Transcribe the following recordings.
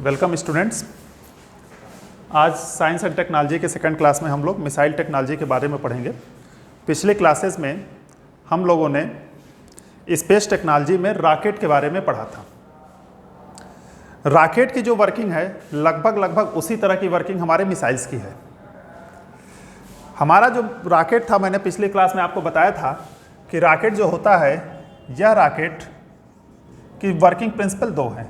Welcome students. आज science and technology के second class में हम लोग मिसाइल टेक्नोलॉजी के बारे में पढ़ेंगे। पिछले क्लासेस में हम लोगों ने स्पेस टेक्नोलॉजी में रॉकेट के बारे में पढ़ा था। रॉकेट की जो वर्किंग है लगभग उसी तरह की वर्किंग हमारे मिसाइल्स की है। हमारा जो रॉकेट था, मैंने पिछली क्लास में आपको बताया था कि रॉकेट जो होता है, यह रॉकेट की वर्किंग प्रिंसिपल दो हैं।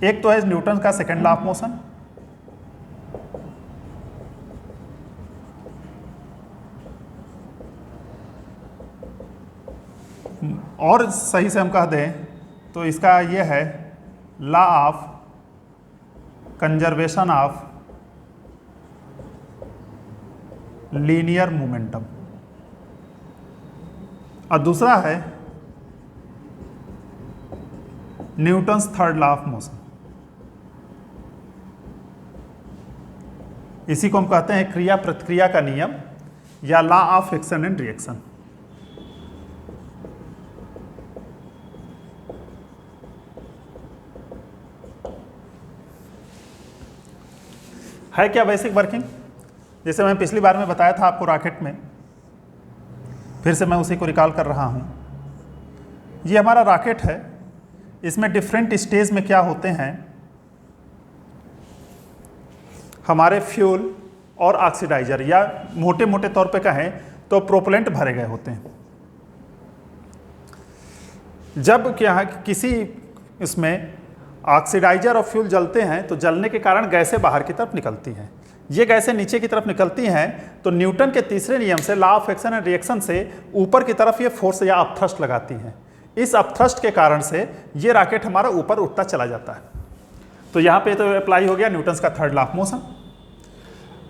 एक तो है न्यूटन का सेकेंड लॉ ऑफ मोशन, और सही से हम कह दें तो इसका ये है law of conservation of linear momentum, और दूसरा है Newton's third law of motion. इसी को हम कहते हैं क्रिया प्रतिक्रिया का नियम या law of action and reaction. है क्या बेसिक वर्किंग? जैसे मैं पिछली बार में बताया था आपको रॉकेट में, फिर से मैं उसी को रिकॉल कर रहा हूं। ये हमारा रॉकेट है, इसमें डिफरेंट स्टेज में क्या होते हैं, हमारे फ्यूल और ऑक्सीडाइजर, या मोटे मोटे तौर पे कहें तो प्रोपेलेंट भरे गए होते हैं। जब क्या है किसी इसमें ऑक्सीडाइजर और फ्यूल जलते हैं तो जलने के कारण गैसें बाहर की तरफ निकलती हैं। ये गैसें नीचे की तरफ निकलती हैं तो न्यूटन के तीसरे नियम से law of action and reaction से ऊपर की तरफ ये फोर्स या अपथ्रस्ट लगाती हैं। इस अपथ्रस्ट के कारण से ये रॉकेट हमारा ऊपर उठता चला जाता है। तो यहाँ पे तो अप्लाई हो गया न्यूटन्स का थर्ड लॉ ऑफ मोशन।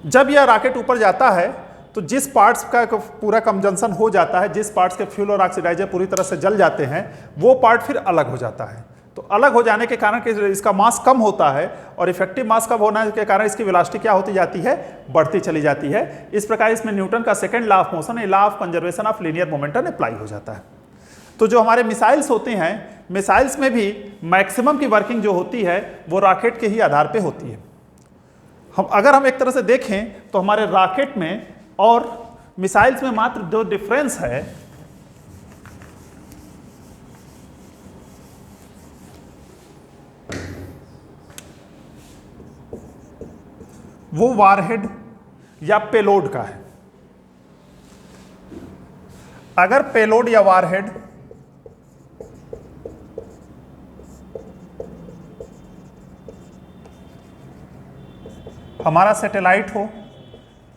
जब यह रॉकेट ऊपर जाता है तो जिस पार्ट्स का पूरा कंजंक्शन हो जाता है, जिस पार्ट्स के फ्यूल और ऑक्सीडाइजर पूरी तरह से जल जाते हैं, वो पार्ट फिर अलग हो जाता है। तो अलग हो जाने के कारण इसका मास कम होता है, और इफेक्टिव मास कम होने के कारण इसकी वेलोसिटी क्या होती जाती है, बढ़ती चली जाती है। इस प्रकार इसमें न्यूटन का second law of motion, law of conservation of linear momentum apply हो जाता है। तो जो हमारे मिसाइल्स होते हैं, मिसाइल्स में भी मैक्सिमम की वर्किंग जो होती है वो रॉकेट के ही आधार पे होती है। अगर हम एक तरह से देखें तो हमारे रॉकेट में और मिसाइल्स में मात्र दो डिफरेंस है। वो वारहेड या पेलोड का है। अगर पेलोड या वारहेड हमारा सैटेलाइट हो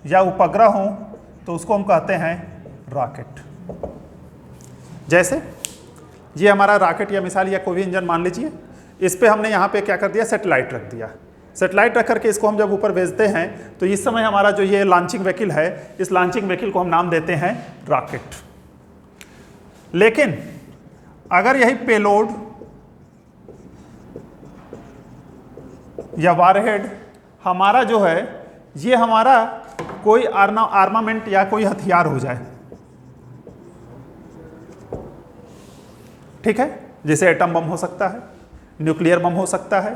या उपग्रह हो तो उसको हम कहते हैं रॉकेट। जैसे ये हमारा रॉकेट या मिसाइल या कोई भी इंजन मान लीजिए, इस पे हमने यहाँ पे क्या कर दिया, सैटेलाइट रख दिया। सैटेलाइट रख करके इसको हम जब ऊपर भेजते हैं तो इस समय हमारा जो ये लॉन्चिंग व्हीकल है, इस लॉन्चिंग व्हीकल को हम नाम देते हैं रॉकेट। लेकिन अगर यही पेलोड या वारहेड हमारा जो है, ये हमारा कोई आर्मामेंट या कोई हथियार हो जाए, ठीक है, जैसे एटम बम हो सकता है, न्यूक्लियर बम हो सकता है,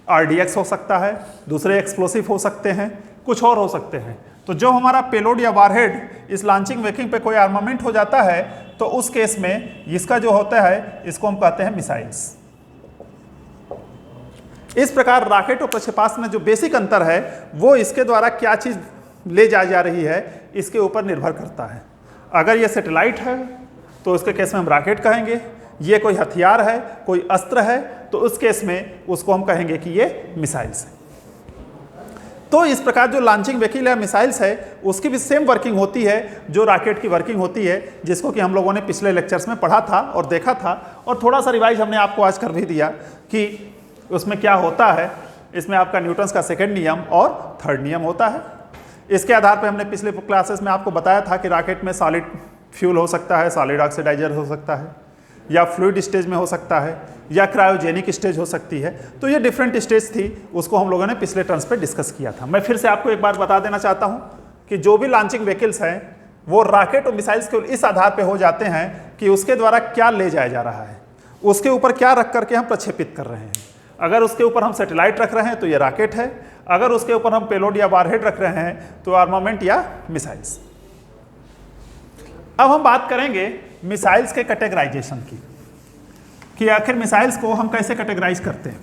RDX हो सकता है, दूसरे एक्सप्लोसिव हो सकते हैं, कुछ और हो सकते हैं। तो जो हमारा पेलोड या वारहेड इस लॉन्चिंग व्हीकल पे कोई आर्मामेंट हो जाता है तो उस केस में इसका जो होता है, इसको हम कहते हैं मिसाइल्स। इस प्रकार रॉकेट और प्रक्षेपास्त्र में जो बेसिक अंतर है वो इसके द्वारा क्या चीज ले जा रही है इसके ऊपर निर्भर करता है। अगर ये सैटेलाइट है तो उसके केस में हम रॉकेट कहेंगे, ये कोई हथियार है, कोई अस्त्र है, तो उस केस में उसको हम कहेंगे कि ये मिसाइल्स है। तो इस प्रकार जो लॉन्चिंग व्हीकल या मिसाइल्स है उसकी भी सेम वर्किंग होती है जो रॉकेट की वर्किंग होती है, जिसको कि हम लोगों ने पिछले लेक्चर्स में पढ़ा था और देखा था, और थोड़ा सा रिवाइज हमने आपको आज कर भी दिया कि उसमें क्या होता है। इसमें आपका न्यूटन्स का सेकंड नियम और थर्ड नियम होता है। इसके आधार पर हमने पिछले क्लासेस में आपको बताया था कि रॉकेट में सॉलिड फ्यूल हो सकता है, सॉलिड ऑक्सीडाइजर हो सकता है, या फ्लूइड स्टेज में हो सकता है, या क्रायोजेनिक स्टेज हो सकती है। तो ये डिफरेंट स्टेज थी, उसको हम लोगों ने पिछले टर्म्स पे डिस्कस किया था। मैं फिर से आपको एक बार बता देना चाहता हूँ कि जो भी लॉन्चिंग व्हीकल्स हैं वो रॉकेट और मिसाइल्स केवल इस आधार पे हो जाते हैं कि उसके द्वारा क्या ले जाया जा रहा है, उसके ऊपर क्या रख करके हम प्रक्षेपित कर रहे हैं। अगर उसके ऊपर हम सैटेलाइट रख रहे हैं तो ये रॉकेट है, अगर उसके ऊपर हम पेलोड या वारहेड रख रहे हैं तो आर्मामेंट या मिसाइल्स। अब हम बात करेंगे मिसाइल्स के कैटेगराइजेशन की, कि आखिर मिसाइल्स को हम कैसे कैटेगराइज करते हैं।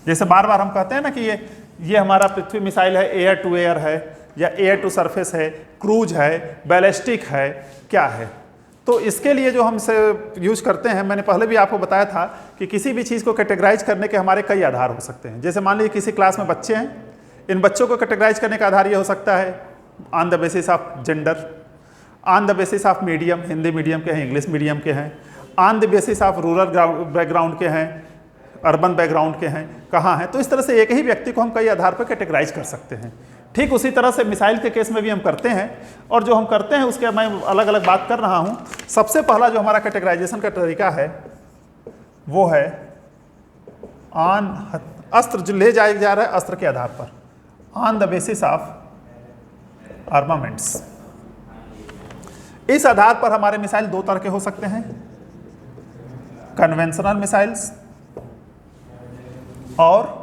जैसे बार बार हम कहते हैं ना कि ये हमारा पृथ्वी मिसाइल है, एयर टू एयर है या एयर टू सरफेस है, क्रूज है, बैलिस्टिक है, क्या है। तो इसके लिए जो हम से यूज करते हैं, मैंने पहले भी आपको बताया था कि किसी भी चीज़ को कैटेगराइज करने के हमारे कई आधार हो सकते हैं। जैसे मान लीजिए किसी क्लास में बच्चे हैं, इन बच्चों को कैटेगराइज करने का आधार ये हो सकता है on the basis of gender, on the basis of medium, Hindi medium के हैं, इंग्लिश मीडियम के हैं, on the basis of rural background के हैं, अर्बन बैकग्राउंड के हैं, कहाँ हैं। तो इस तरह से एक ही व्यक्ति को हम कई आधार पर कैटेगराइज कर सकते हैं। ठीक उसी तरह से मिसाइल के केस में भी हम करते हैं, और जो हम करते हैं उसके मैं अलग अलग बात कर रहा हूँ। सबसे पहला जो हमारा कैटेगराइजेशन का तरीका है वो है ऑन अस्त्र जो ले जाया जा रहा है अस्त्र के आधार पर, on the basis of armaments. इस आधार पर हमारे मिसाइल दो तरह के हो सकते हैं, कन्वेंशनल मिसाइल्स और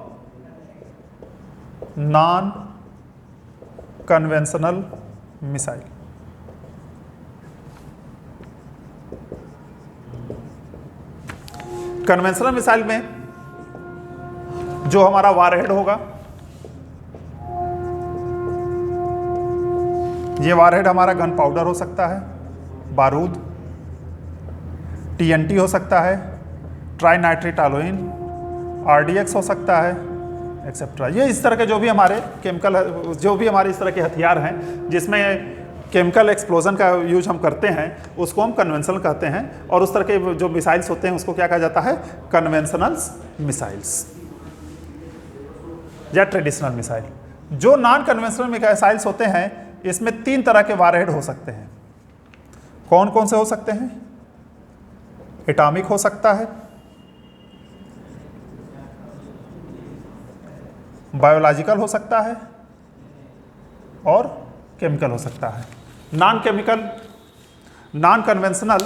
non conventional missile. Conventional missile में जो हमारा वारहेड होगा, ये वारहेड हमारा गन पाउडर हो सकता है, बारूद, TNT हो सकता है, ट्राइनाइट्रिटालोइन, RDX हो सकता है, एक्सेट्रा। ये इस तरह के जो भी हमारे केमिकल, जो भी हमारे इस तरह के हथियार हैं जिसमें केमिकल एक्सप्लोजन का यूज हम करते हैं, उसको हम कन्वेंशनल कहते हैं। और उस तरह के जो मिसाइल्स होते हैं उसको क्या कहा जाता है, कन्वेंशनल मिसाइल्स या ट्रेडिशनल मिसाइल। जो नॉन कन्वेंशनल मिसाइल्स होते हैं इसमें तीन तरह के वारहेड हो सकते हैं। कौन कौन से हो सकते हैं? एटॉमिक हो सकता है, बायोलॉजिकल हो सकता है और केमिकल हो सकता है। नॉन कन्वेंशनल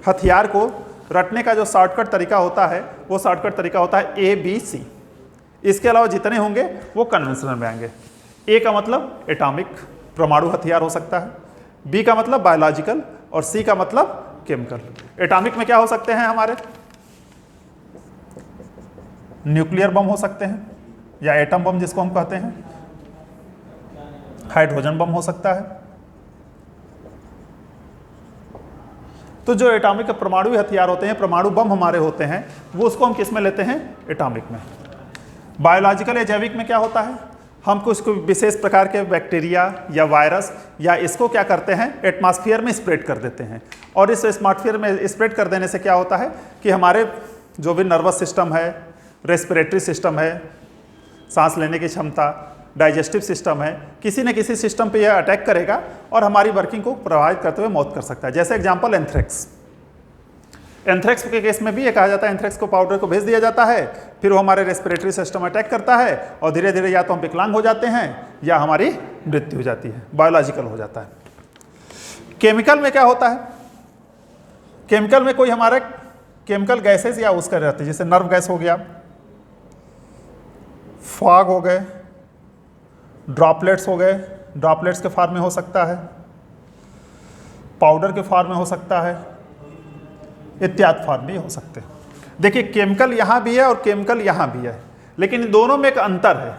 हथियार को रटने का जो शॉर्टकट तरीका होता है वो शॉर्टकट तरीका होता है ABC। इसके अलावा जितने होंगे वो कन्वेंशनल में आएंगे। A का मतलब एटॉमिक, परमाणु हथियार हो सकता है, B का मतलब बायोलॉजिकल और C का मतलब केमिकल। एटॉमिक में क्या हो सकते हैं हमारे? न्यूक्लियर बम हो सकते हैं या एटम बम जिसको हम कहते हैं, हाइड्रोजन बम हो सकता है। तो जो एटॉमिक परमाणु हथियार होते हैं, परमाणु बम हमारे होते हैं, वो उसको हम किस में लेते हैं? एटॉमिक में। बायोलॉजिकल या जैविक में क्या होता है? हम कुछ विशेष प्रकार के बैक्टीरिया या वायरस या इसको क्या करते हैं, एटमॉस्फेयर में स्प्रेड कर देते हैं। और इस एटमॉस्फेयर में स्प्रेड कर देने से क्या होता है कि हमारे जो भी नर्वस सिस्टम है, रेस्पिरेटरी सिस्टम है, सांस लेने की क्षमता, डाइजेस्टिव सिस्टम है, किसी न किसी सिस्टम पे यह अटैक करेगा और हमारी वर्किंग को प्रभावित करते हुए मौत कर सकता है। जैसे एग्जांपल एंथ्रेक्स। एंथ्रेक्स के केस में भी ये कहा जाता है, एंथ्रेक्स को पाउडर को भेज दिया जाता है, फिर वो हमारे रेस्पिरेटरी सिस्टम अटैक करता है और धीरे धीरे या तो हम विकलांग हो जाते हैं या हमारी मृत्यु हो जाती है, बायोलॉजिकल हो जाता है। केमिकल में क्या होता है? केमिकल में कोई हमारे केमिकल गैसेज या उसका रहते हैं, जैसे नर्व गैस हो गया, फॉग हो गए, ड्रॉपलेट्स हो गए, ड्रॉपलेट्स के फॉर्म में हो सकता है, पाउडर के फॉर्म में हो सकता है, इत्यादि फॉर्म में हो सकते हैं। देखिए केमिकल यहाँ भी है और केमिकल यहाँ भी है, लेकिन इन दोनों में एक अंतर है।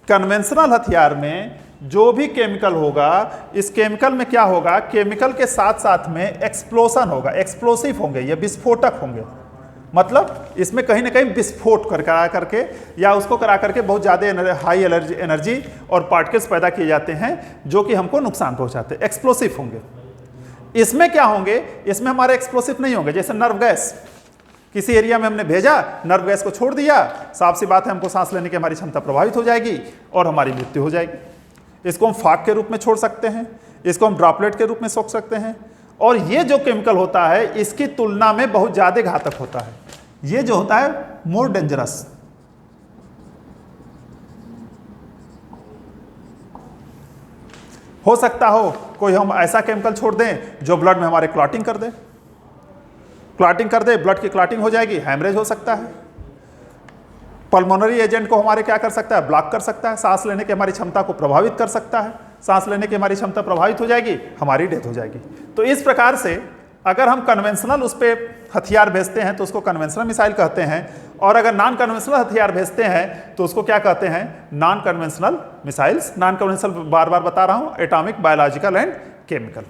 कन्वेंशनल हथियार में जो भी केमिकल होगा, इस केमिकल में क्या होगा, केमिकल के साथ साथ में एक्सप्लोजन होगा, एक्सप्लोसिव होंगे, ये विस्फोटक होंगे। मतलब इसमें कहीं ना कहीं विस्फोट करा करके या उसको करा करके बहुत ज़्यादा हाई एनर्जी और पार्टिकल्स पैदा किए जाते हैं जो कि हमको नुकसान पहुंचाते हैं, एक्सप्लोसिव होंगे। इसमें क्या होंगे, इसमें हमारे एक्सप्लोसिव नहीं होंगे। जैसे नर्व गैस, किसी एरिया में हमने भेजा, नर्व गैस को छोड़ दिया, साफ सी बात है हमको सांस लेने की हमारी क्षमता प्रभावित हो जाएगी और हमारी मृत्यु हो जाएगी। इसको हम फाग के रूप में छोड़ सकते हैं, इसको हम ड्रॉपलेट के रूप में सोच सकते हैं। और ये जो केमिकल होता है इसकी तुलना में बहुत ज़्यादा घातक होता है। ये जो होता है मोर डेंजरस। हो सकता हो कोई हम ऐसा केमिकल छोड़ दें जो ब्लड में हमारे क्लॉटिंग कर दे, ब्लड की क्लॉटिंग हो जाएगी, हैमरेज हो सकता है। पल्मोनरी एजेंट को हमारे क्या कर सकता है, ब्लॉक कर सकता है, सांस लेने की हमारी क्षमता को प्रभावित कर सकता है, सांस लेने की हमारी क्षमता प्रभावित हो जाएगी, हमारी डेथ हो जाएगी। तो इस प्रकार से अगर हम कन्वेंशनल उस पर हथियार भेजते हैं तो उसको कन्वेंशनल मिसाइल कहते हैं, और अगर नॉन कन्वेंशनल हथियार भेजते हैं तो उसको क्या कहते हैं, non conventional missiles. Non conventional बार बार बता रहा हूँ, एटॉमिक, बायोलॉजिकल एंड केमिकल।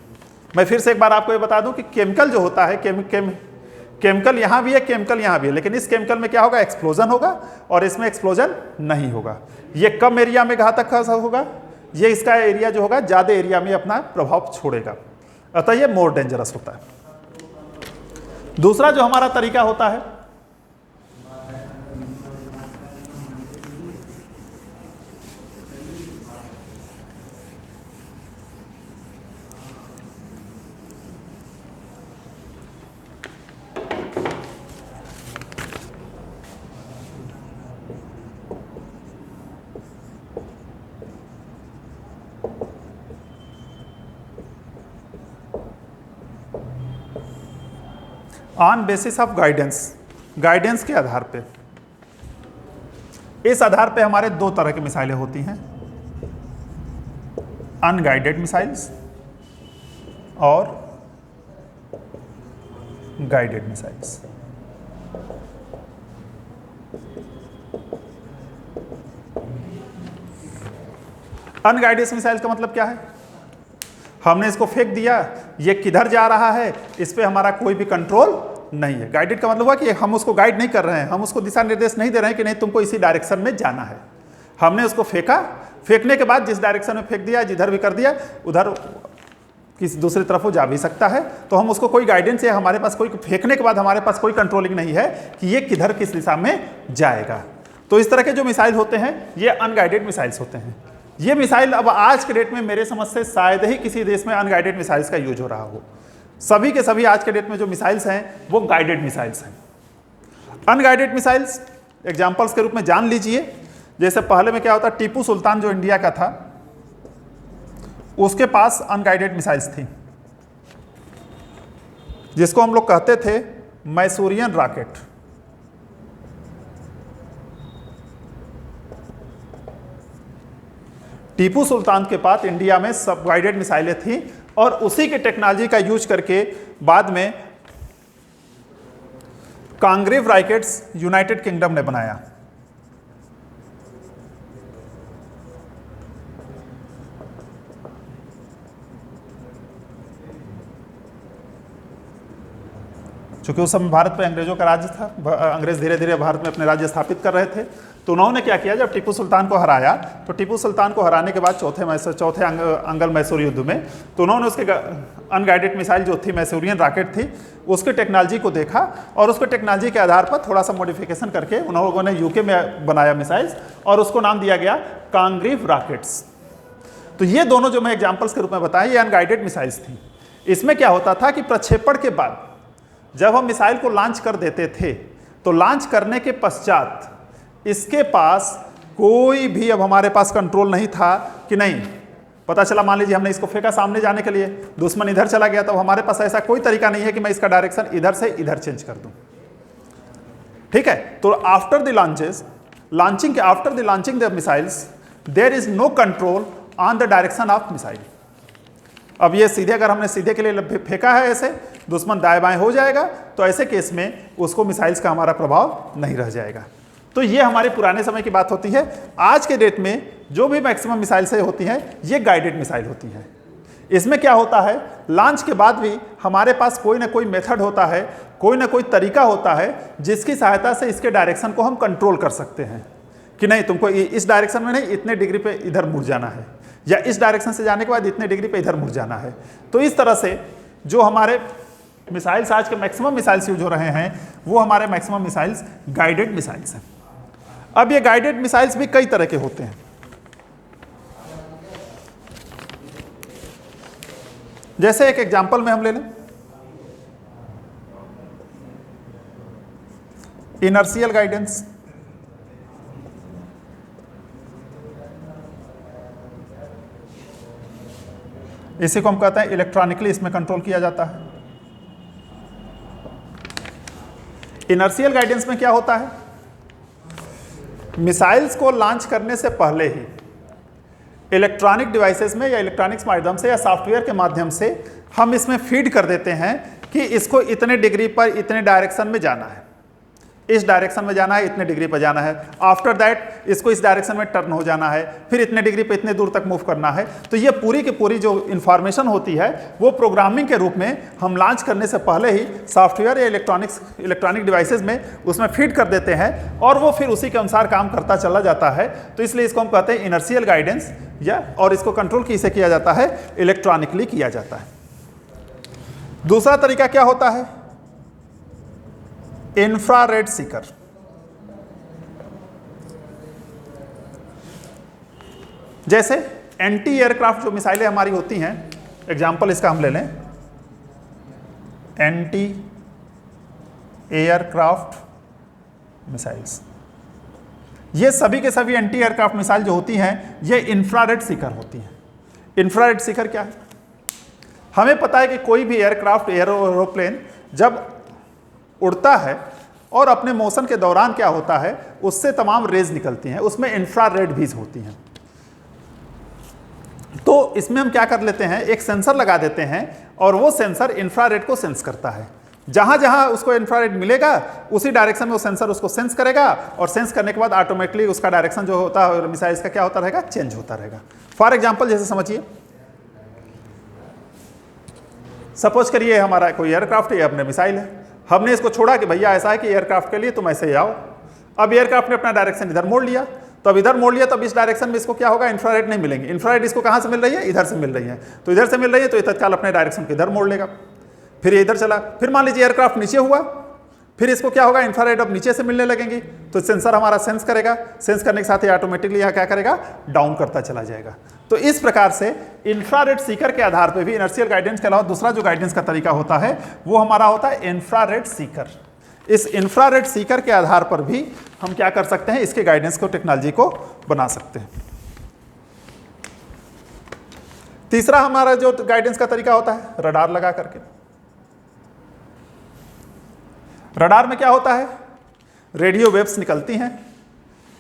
मैं फिर से एक बार आपको ये बता दूं कि केमिकल जो होता है, केमिकल यहाँ भी है, केमिकल यहाँ भी है, लेकिन इस केमिकल में क्या होगा, एक्सप्लोजन होगा, और इसमें एक्सप्लोजन नहीं होगा। ये कम एरिया में घातक होगा, ये इसका एरिया जो होगा ज़्यादा एरिया में अपना प्रभाव छोड़ेगा, अतः ये मोर डेंजरस होता है। दूसरा जो हमारा तरीका होता है, ऑन बेसिस ऑफ गाइडेंस के आधार पे। इस आधार पे हमारे दो तरह की मिसाइलें होती हैं, अनगाइडेड मिसाइल्स और गाइडेड मिसाइल्स। अनगाइडेड मिसाइल का मतलब क्या है, हमने इसको फेंक दिया, ये किधर जा रहा है इस पे हमारा कोई भी कंट्रोल नहीं है। गाइडेड का मतलब हुआ कि हम उसको गाइड नहीं कर रहे हैं, हम उसको दिशा निर्देश नहीं दे रहे हैं कि नहीं तुमको इसी डायरेक्शन में जाना है। हमने उसको फेंका, फेंकने के बाद जिस डायरेक्शन में फेंक दिया, जिधर भी कर दिया, उधर किसी दूसरी तरफ वो जा भी सकता है। तो हम उसको कोई गाइडेंस या हमारे पास कोई, फेंकने के बाद हमारे पास कोई कंट्रोलिंग नहीं है कि ये किधर किस दिशा में जाएगा। तो इस तरह के जो मिसाइल होते हैं ये अनगाइडेड मिसाइल्स होते हैं। ये मिसाइल अब आज के डेट में मेरे समझ से शायद ही किसी देश में अनगाइडेड मिसाइल्स का यूज हो रहा हो। सभी के सभी आज के डेट में जो मिसाइल्स हैं वो गाइडेड मिसाइल्स हैं। अनगाइडेड मिसाइल्स एग्जांपल्स के रूप में जान लीजिए, जैसे पहले में क्या होता, टीपू सुल्तान जो इंडिया का था उसके पास अनगाइडेड मिसाइल्स थी, जिसको हम लोग कहते थे मैसूरियन रॉकेट। टीपू सुल्तान के पास इंडिया में सब गाइडेड मिसाइलें थी, और उसी के टेक्नोलॉजी का यूज करके बाद में कांग्रेव रॉकेट्स यूनाइटेड किंगडम ने बनाया। चूंकि उस समय भारत पे अंग्रेजों का राज्य था, अंग्रेज धीरे धीरे भारत में अपने राज्य स्थापित कर रहे थे, तो उन्होंने क्या किया, जब टीपू सुल्तान को हराया तो टीपू सुल्तान को हराने के बाद चौथे अंगल मैसूर युद्ध में, तो उन्होंने उसके अनगाइडेड मिसाइल जो थी मैसूरियन रॉकेट थी उसके टेक्नोलॉजी को देखा, और उसके टेक्नोलॉजी के आधार पर थोड़ा सा मॉडिफिकेशन करके उन लोगों ने यूके में बनाया मिसाइल्स, और उसको नाम दिया गया कांग्रेव रॉकेट्स। तो ये दोनों जो मैं एग्जाम्पल्स के रूप में बताया, ये अनगाइडेड मिसाइल्स थी। इसमें क्या होता था कि प्रक्षेपण के बाद जब हम मिसाइल को लॉन्च कर देते थे तो लॉन्च करने के पश्चात इसके पास कोई भी, अब हमारे पास कंट्रोल नहीं था कि नहीं, पता चला मान लीजिए हमने इसको फेंका सामने जाने के लिए, दुश्मन इधर चला गया, तो हमारे पास ऐसा कोई तरीका नहीं है कि मैं इसका डायरेक्शन इधर से इधर चेंज कर दूं। ठीक है, तो after the launching the missiles there is no control on the direction of missile. अब ये सीधे, अगर हमने सीधे के लिए फेंका है ऐसे, दुश्मन दाएं बाएं हो जाएगा, तो ऐसे केस में उसको मिसाइल्स का हमारा प्रभाव नहीं रह जाएगा। तो ये हमारे पुराने समय की बात होती है। आज के डेट में जो भी मैक्सिमम मिसाइल्स होती हैं ये गाइडेड मिसाइल होती हैं। इसमें क्या होता है, लॉन्च के बाद भी हमारे पास कोई ना कोई मेथड होता है, कोई ना कोई तरीका होता है जिसकी सहायता से इसके डायरेक्शन को हम कंट्रोल कर सकते हैं कि नहीं तुमको इस डायरेक्शन में नहीं, इतने डिग्री पे इधर मुड़ जाना है, या इस डायरेक्शन से जाने के बाद इतने डिग्री पे इधर मुड़ जाना है। तो इस तरह से जो हमारे मिसाइल्स, आज के मैक्सिमम मिसाइल्स यूज हो रहे हैं, वो हमारे मैक्सिमम मिसाइल्स गाइडेड मिसाइल्स हैं। अब ये गाइडेड मिसाइल्स भी कई तरह के होते हैं। जैसे एक एग्जांपल में हम ले लें, इनर्शियल गाइडेंस। इसी को हम कहते हैं इलेक्ट्रॉनिकली इसमें कंट्रोल किया जाता है। इनर्शियल गाइडेंस में क्या होता है, मिसाइल्स को लॉन्च करने से पहले ही इलेक्ट्रॉनिक डिवाइसेस में या इलेक्ट्रॉनिक्स माध्यम से या सॉफ्टवेयर के माध्यम से हम इसमें फीड कर देते हैं कि इसको इतने डिग्री पर इतने डायरेक्शन में जाना है, इस डायरेक्शन में जाना है, इतने डिग्री पर जाना है, आफ्टर दैट इसको इस डायरेक्शन में टर्न हो जाना है, फिर इतने डिग्री पे इतने दूर तक मूव करना है। तो ये पूरी की पूरी जो इंफॉर्मेशन होती है वो प्रोग्रामिंग के रूप में हम लॉन्च करने से पहले ही सॉफ्टवेयर या इलेक्ट्रॉनिक डिवाइसेज में उसमें फीड कर देते हैं और वो फिर उसी के अनुसार काम करता चला जाता है। तो इसलिए इसको हम कहते हैं इनर्शियल गाइडेंस, और इसको कंट्रोल किसे किया जाता है, इलेक्ट्रॉनिकली किया जाता है। दूसरा तरीका क्या होता है, इंफ्रारेड सीकर। जैसे एंटी एयरक्राफ्ट जो मिसाइलें हमारी होती हैं, एग्जांपल इसका हम ले लें, एंटी एयरक्राफ्ट मिसाइल्स, ये सभी के सभी एंटी एयरक्राफ्ट मिसाइल जो होती हैं ये इंफ्रारेड सीकर होती हैं। इंफ्रारेड सीकर क्या है, हमें पता है कि कोई भी एयरक्राफ्ट एरोप्लेन जब उड़ता है और अपने मोशन के दौरान क्या होता है, उससे तमाम रेज निकलती हैं, उसमें इंफ्रारेड भी होती हैं। तो इसमें हम क्या कर लेते हैं, एक सेंसर लगा देते हैं और वो सेंसर इंफ्रारेड को सेंस करता है। जहां जहां उसको इंफ्रारेड मिलेगा उसी डायरेक्शन में वो सेंसर उसको सेंस करेगा और सेंस करने के बाद ऑटोमेटिकली उसका डायरेक्शन जो होता है मिसाइल का क्या होता रहेगा, चेंज होता रहेगा। फॉर एग्जांपल जैसे समझिए, सपोज करिए हमारा कोई एयरक्राफ्ट है, अपने मिसाइल है, हमने इसको छोड़ा कि भैया ऐसा है कि एयरक्राफ्ट के लिए तुम ऐसे ही आओ। अब एयरक्राफ्ट ने अपना डायरेक्शन इधर मोड़ लिया, तो अब इधर मोड़ लिया, तो अब इस डायरेक्शन में इसको क्या होगा, इंफ्रारेड नहीं मिलेंगे। इंफ्रारेड इसको कहां से मिल रही है, इधर से मिल रही है, तो इधर से मिल रही है तो ये तत्काल अपने डायरेक्शन को इधर मोड़ लेगा, फिर ये इधर चला। फिर मान लीजिए एयरक्राफ्ट नीचे हुआ, फिर इसको क्या होगा, इंफ्रारेड अब नीचे से मिलने लगेंगी, तो सेंसर हमारा सेंस करेगा, सेंस करने के साथ ही ऑटोमेटिकली यहाँ क्या करेगा, डाउन करता चला जाएगा। तो इस प्रकार से इंफ्रारेड सीकर के आधार पर भी इनर्शियल गाइडेंस के अलावा दूसरा जो गाइडेंस का तरीका होता है वो हमारा होता है इंफ्रारेड सीकर। इस इंफ्रारेड सीकर के आधार पर भी हम क्या कर सकते हैं, इसके गाइडेंस को, टेक्नोलॉजी को बना सकते हैं। तीसरा हमारा जो गाइडेंस का तरीका होता है रडार लगा करके। रडार में क्या होता है, रेडियो वेव्स निकलती हैं,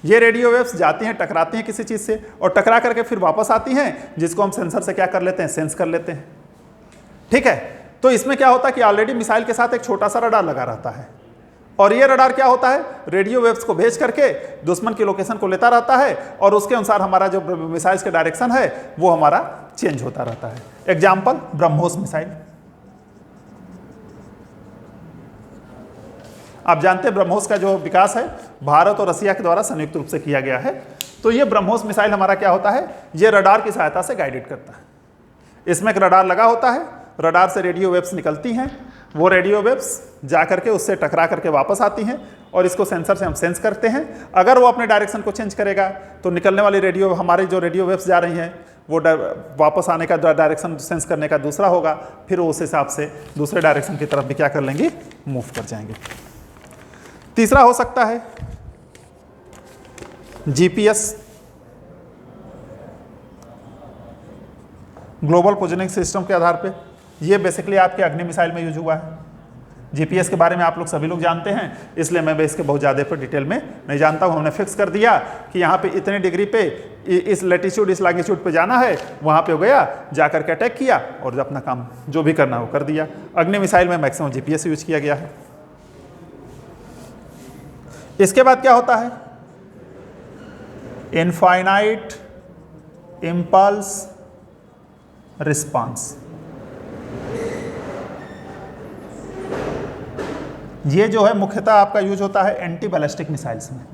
ये रेडियो वेव्स जाती हैं, टकराती हैं किसी चीज से और टकरा करके फिर वापस आती हैं, जिसको हम सेंसर से क्या कर लेते हैं, सेंस कर लेते हैं। ठीक है, तो इसमें क्या होता है कि ऑलरेडी मिसाइल के साथ एक छोटा सा रडार लगा रहता है और ये रडार क्या होता है, रेडियो वेव्स को भेज करके दुश्मन की लोकेशन को लेता रहता है और उसके अनुसार हमारा जो मिसाइल्स का डायरेक्शन है वो हमारा चेंज होता रहता है। एग्जाम्पल ब्रह्मोस मिसाइल, आप जानते हैं ब्रह्मोस का जो विकास है भारत और रसिया के द्वारा संयुक्त रूप से किया गया है। तो ये ब्रह्मोस मिसाइल हमारा क्या होता है, ये रडार की सहायता से गाइडेड करता है। इसमें एक रडार लगा होता है, रडार से रेडियो वेव्स निकलती हैं, वो रेडियो वेव्स जा करके उससे टकरा करके वापस आती हैं और इसको सेंसर से हम सेंस करते हैं। अगर वो अपने डायरेक्शन को चेंज करेगा तो निकलने वाली रेडियो, हमारी जो रेडियो वेव्स जा रही हैं वो वापस आने का डायरेक्शन सेंस करने का दूसरा होगा, फिर वो उस हिसाब से दूसरे डायरेक्शन की तरफ भी क्या कर लेंगी, मूव कर जाएंगे। तीसरा हो सकता है जीपीएस, ग्लोबल पोजिशनिंग सिस्टम के आधार पे। ये बेसिकली आपके अग्नि मिसाइल में यूज हुआ है। जीपीएस के बारे में आप लोग सभी लोग जानते हैं, इसलिए मैं इसके बहुत ज़्यादा पर डिटेल में नहीं जानता हूँ। हमने फिक्स कर दिया कि यहाँ पे इतने डिग्री पे इस लैटिट्यूड इस लॉन्गिट्यूड पे जाना है, वहाँ पे हो गया, जाकर के अटैक किया और अपना काम जो भी करना है वो कर दिया। अग्नि मिसाइल में मैक्सिमम जीपीएस यूज किया गया है। इसके बाद क्या होता है, इनफाइनाइट इंपल्स रिस्पांस। ये जो है मुख्यतः आपका यूज होता है एंटी बैलिस्टिक मिसाइल्स में।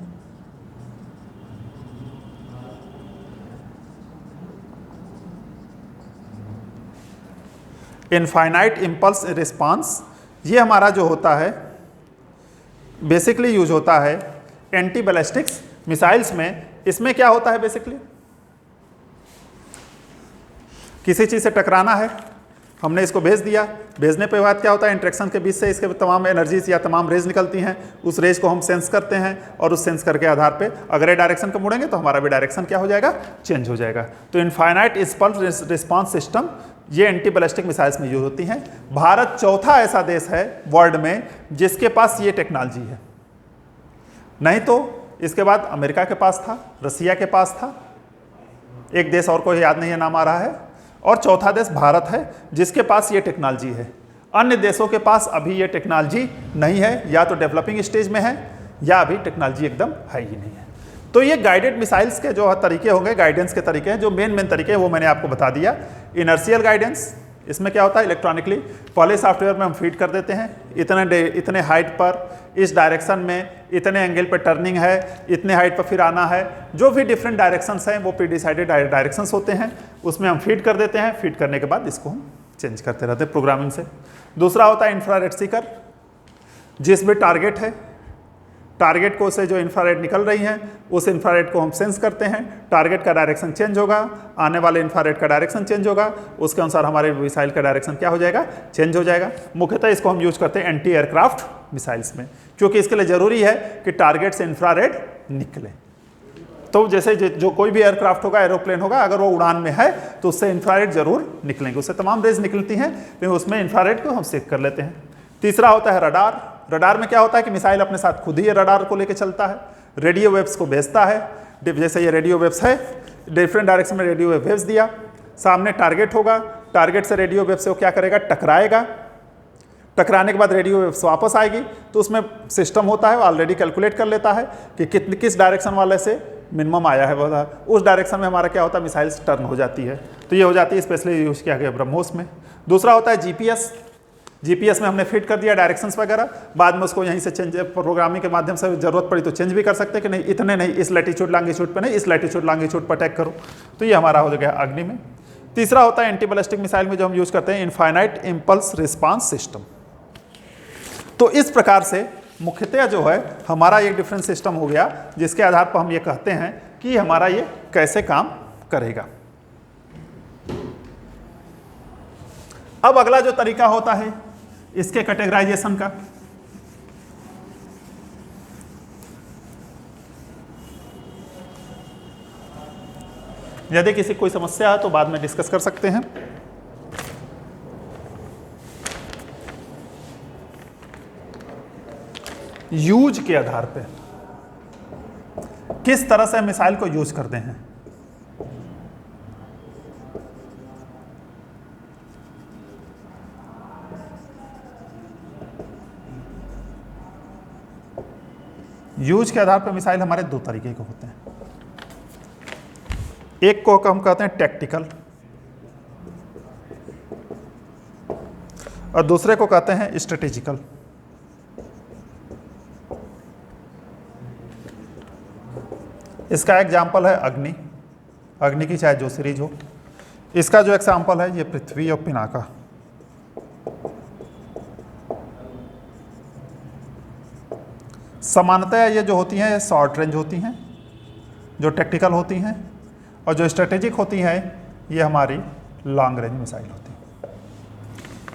इनफाइनाइट इंपल्स रिस्पांस ये हमारा जो होता है बेसिकली यूज होता है एंटी बैलिस्टिक्स मिसाइल्स में। इसमें क्या होता है, बेसिकली किसी चीज से टकराना है, हमने इसको भेज दिया, भेजने पे बाद क्या होता है, इंटरेक्शन के बीच से इसके तमाम एनर्जीज या तमाम रेज निकलती हैं, उस रेज को हम सेंस करते हैं और उस सेंस करके आधार पे अगर ये डायरेक्शन को मुड़ेंगे तो हमारा भी डायरेक्शन क्या हो जाएगा, चेंज हो जाएगा। तो इनफाइनाइट इंपल्स रिस्पांस सिस्टम ये एंटी बैलिस्टिक मिसाइल्स में यूज होती हैं। भारत चौथा ऐसा देश है वर्ल्ड में जिसके पास ये टेक्नोलॉजी है, नहीं तो इसके बाद अमेरिका के पास था, रसिया के पास था, एक देश और को याद नहीं है, नाम आ रहा है, और चौथा देश भारत है जिसके पास ये टेक्नोलॉजी है। अन्य देशों के पास अभी ये टेक्नोलॉजी नहीं है, या तो डेवलपिंग स्टेज में है या अभी टेक्नोलॉजी एकदम है ही नहीं है। तो ये गाइडेड मिसाइल्स के जो तरीके होंगे, गाइडेंस के तरीके हैं, जो मेन तरीके हैं वो मैंने आपको बता दिया। इनर्शियल गाइडेंस, इसमें क्या होता है, इलेक्ट्रॉनिकली पहले सॉफ्टवेयर में हम फीड कर देते हैं, इतने हाइट पर, इस डायरेक्शन में, इतने एंगल पर टर्निंग है, इतने हाइट पर फिर आना है, जो भी डिफरेंट डायरेक्शंस हैं वो प्री डिसाइडेड डायरेक्शंस होते हैं, उसमें हम फीड कर देते हैं। फीड करने के बाद इसको हम चेंज करते रहते हैं प्रोग्रामिंग से। दूसरा होता है इंफ्रारेड सीकर, जिसमें टारगेट है, टारगेट को से जो इंफ्रारेड निकल रही हैं उस इंफ्रारेड को हम सेंस करते हैं, टारगेट का डायरेक्शन चेंज होगा, आने वाले इंफ्रारेड का डायरेक्शन चेंज होगा, उसके अनुसार हमारे मिसाइल का डायरेक्शन क्या हो जाएगा, चेंज हो जाएगा। मुख्यतः इसको हम यूज करते हैं एंटी एयरक्राफ्ट मिसाइल्स में, क्योंकि इसके लिए जरूरी है कि टारगेट से इंफ्रारेड निकले। तो जैसे जो कोई भी एयरक्राफ्ट होगा, एरोप्लेन होगा, अगर वो उड़ान में है तो उससे इंफ्रारेड जरूर निकलेंगे, उससे तमाम रेज निकलती हैं, लेकिन उसमें इंफ्रारेड को हम चेक कर लेते हैं। तीसरा होता है रडार। रडार में क्या होता है कि मिसाइल अपने साथ खुद ही रडार को लेकर चलता है, रेडियो वेव्स को भेजता है। जैसे ये रेडियो वेव्स है, डिफरेंट डायरेक्शन में रेडियो वेव्स दिया, सामने टारगेट होगा, टारगेट से रेडियो वेव से वो क्या करेगा, टकराएगा, टकराने के बाद रेडियो वेव्स वापस आएगी, तो उसमें सिस्टम होता है वो ऑलरेडी कैलकुलेट कर लेता है कि किस डायरेक्शन वाले से मिनिमम आया है, वो उस डायरेक्शन में हमारा क्या होता है, मिसाइल्स टर्न हो जाती है। तो ये हो जाती है, स्पेशली यूज किया गया ब्रह्मोस में। दूसरा होता है जीपीएस। जीपीएस में हमने फिट कर दिया डायरेक्शंस वगैरह, बाद में उसको यहीं से चेंज, प्रोग्रामिंग के माध्यम से जरूरत पड़ी तो चेंज भी कर सकते हैं कि नहीं, इतने नहीं, इस लैटिट्यूड लॉन्गिट्यूड पे नहीं, इस लैटिट्यूड लॉन्गिट्यूड पर अटैक करो। तो ये हमारा हो गया अग्नि में। तीसरा होता है एंटी बैलिस्टिक मिसाइल में जो हम यूज करते हैं इनफाइनाइट इंपल्स रिस्पांस सिस्टम। तो इस प्रकार से मुख्यतः जो है हमारा एक डिफरेंट सिस्टम हो गया, जिसके आधार पर हम ये कहते हैं कि हमारा ये कैसे काम करेगा। अब अगला जो तरीका होता है इसके कैटेगराइजेशन का, यदि किसी कोई समस्या है तो बाद में डिस्कस कर सकते हैं। यूज के आधार पे किस तरह से मिसाइल को यूज करते हैं। यूज के आधार पर मिसाइल हमारे दो तरीके के होते हैं, एक को हम कहते हैं टैक्टिकल और दूसरे को कहते हैं स्ट्रेटेजिकल। इसका एग्जाम्पल है अग्नि, अग्नि की चाहे जो सीरीज हो। इसका जो एग्जाम्पल है ये पृथ्वी और पिनाका। सामान्यतः ये जो होती हैं शॉर्ट रेंज होती हैं, जो टैक्टिकल होती हैं, और जो स्ट्रेटेजिक होती हैं ये हमारी लॉन्ग रेंज मिसाइल होती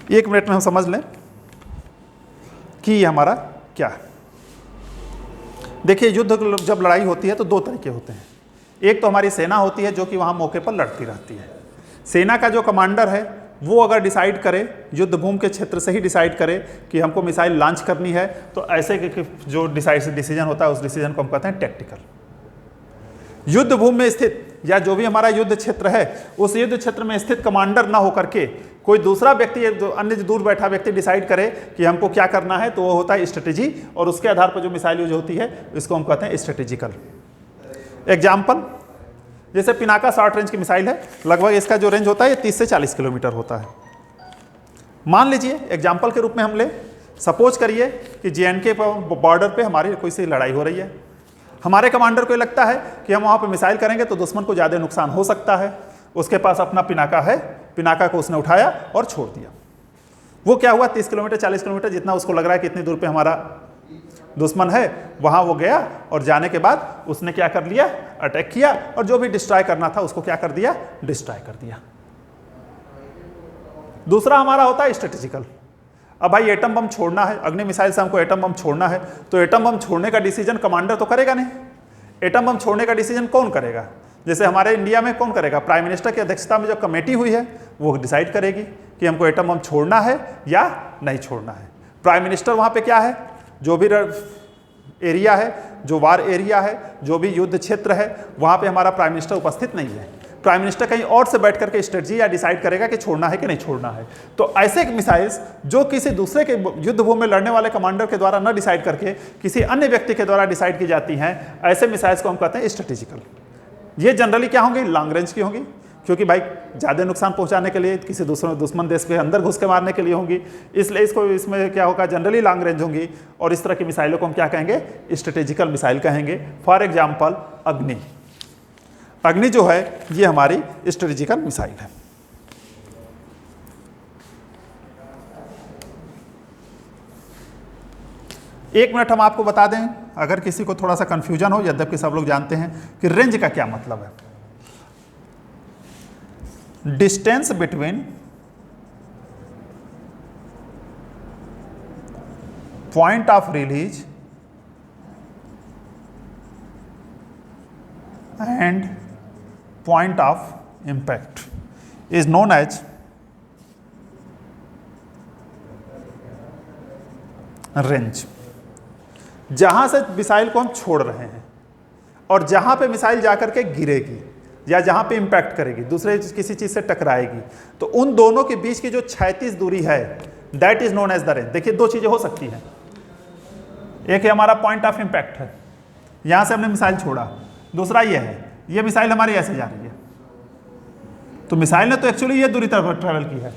है। एक मिनट में हम समझ लें कि ये हमारा क्या है। देखिए, युद्ध जब लड़ाई होती है तो दो तरीके होते हैं। एक तो हमारी सेना होती है जो कि वहाँ मौके पर लड़ती रहती है। सेना का जो कमांडर है वो अगर डिसाइड करे, युद्ध भूमि के क्षेत्र से ही डिसाइड करे कि हमको मिसाइल लॉन्च करनी है, तो ऐसे जो डिसीजन होता है उस डिसीजन को हम कहते हैं टैक्टिकल। युद्ध भूमि में स्थित या जो भी हमारा युद्ध क्षेत्र है उस युद्ध क्षेत्र में स्थित कमांडर ना होकर के कोई दूसरा व्यक्ति, जो अन्य दूर बैठा व्यक्ति डिसाइड करे कि हमको क्या करना है, तो वो होता है स्ट्रेटेजी, और उसके आधार पर जो मिसाइल यूज होती है इसको हम कहते हैं स्ट्रेटेजिकल। एग्जाम्पल, जैसे पिनाका शॉर्ट रेंज की मिसाइल है, लगभग इसका जो रेंज होता है ये 30 से 40 किलोमीटर होता है। मान लीजिए एग्जाम्पल के रूप में हम ले, सपोज करिए कि JNK बॉर्डर पे हमारी कोई सी लड़ाई हो रही है। हमारे कमांडर को ये लगता है कि हम वहाँ पे मिसाइल करेंगे तो दुश्मन को ज़्यादा नुकसान हो सकता है। उसके पास अपना पिनाका है, पिनाका को उसने उठाया और छोड़ दिया। वो क्या हुआ, 30 किलोमीटर 40 किलोमीटर जितना उसको लग रहा है कि इतनी दूर पे हमारा दुश्मन है, वहाँ वो गया और जाने के बाद उसने क्या कर लिया, अटैक किया, और जो भी डिस्ट्रॉय करना था उसको क्या कर दिया, डिस्ट्रॉय कर दिया। दूसरा हमारा होता है स्ट्रेटेजिकल। अब भाई एटम बम छोड़ना है, अग्नि मिसाइल से हमको एटम बम छोड़ना है, तो एटम बम छोड़ने का डिसीजन कमांडर तो करेगा नहीं। एटम बम छोड़ने का डिसीजन कौन करेगा, जैसे हमारे इंडिया में कौन करेगा, प्राइम मिनिस्टर की अध्यक्षता में जो कमेटी हुई है वो डिसाइड करेगी कि हमको एटम बम छोड़ना है या नहीं छोड़ना है। प्राइम मिनिस्टर वहाँ पे क्या है, जो भी एरिया है, जो वार एरिया है, जो भी युद्ध क्षेत्र है, वहाँ पे हमारा प्राइम मिनिस्टर उपस्थित नहीं है। प्राइम मिनिस्टर कहीं और से बैठ करके स्ट्रेटजी या डिसाइड करेगा कि छोड़ना है कि नहीं छोड़ना है। तो ऐसे मिसाइल्स जो किसी दूसरे के युद्ध भूमि में लड़ने वाले कमांडर के द्वारा न डिसाइड करके किसी अन्य व्यक्ति के द्वारा डिसाइड की जाती हैं, ऐसे मिसाइल्स को हम कहते हैं स्ट्रेटेजिकल। ये जनरली क्या होंगी? लॉन्ग रेंज की होंगी, क्योंकि भाई ज़्यादा नुकसान पहुंचाने के लिए, किसी दूसरे दुश्मन देश के अंदर घुस के मारने के लिए होंगी, इसलिए इसमें क्या होगा? जनरली लॉन्ग रेंज होंगी। और इस तरह की मिसाइलों को हम क्या कहेंगे? स्ट्रेटेजिकल मिसाइल कहेंगे। फॉर एग्जाम्पल अग्नि। अग्नि जो है ये हमारी स्ट्रेटेजिकल मिसाइल है। एक मिनट हम आपको बता दें, अगर किसी को थोड़ा सा कंफ्यूजन हो, यद्यपि सब लोग जानते हैं कि रेंज का क्या मतलब है। Distance between point of release and point of impact is known as range. जहां से मिसाइल को हम छोड़ रहे हैं और जहां पे मिसाइल जाकर के गिरेगी या जहां पे इम्पैक्ट करेगी, दूसरे किसी चीज से टकराएगी, तो उन दोनों के बीच की जो क्षैतिज दूरी है, that is known as the range. देखिए दो चीजें हो सकती हैं, एक है हमारा पॉइंट ऑफ इम्पैक्ट है, यहां से हमने मिसाइल छोड़ा, दूसरा ये है, ये मिसाइल हमारी ऐसे जा रही है, तो मिसाइल ने तो एक्चुअली ये दूरी ट्रेवल की है,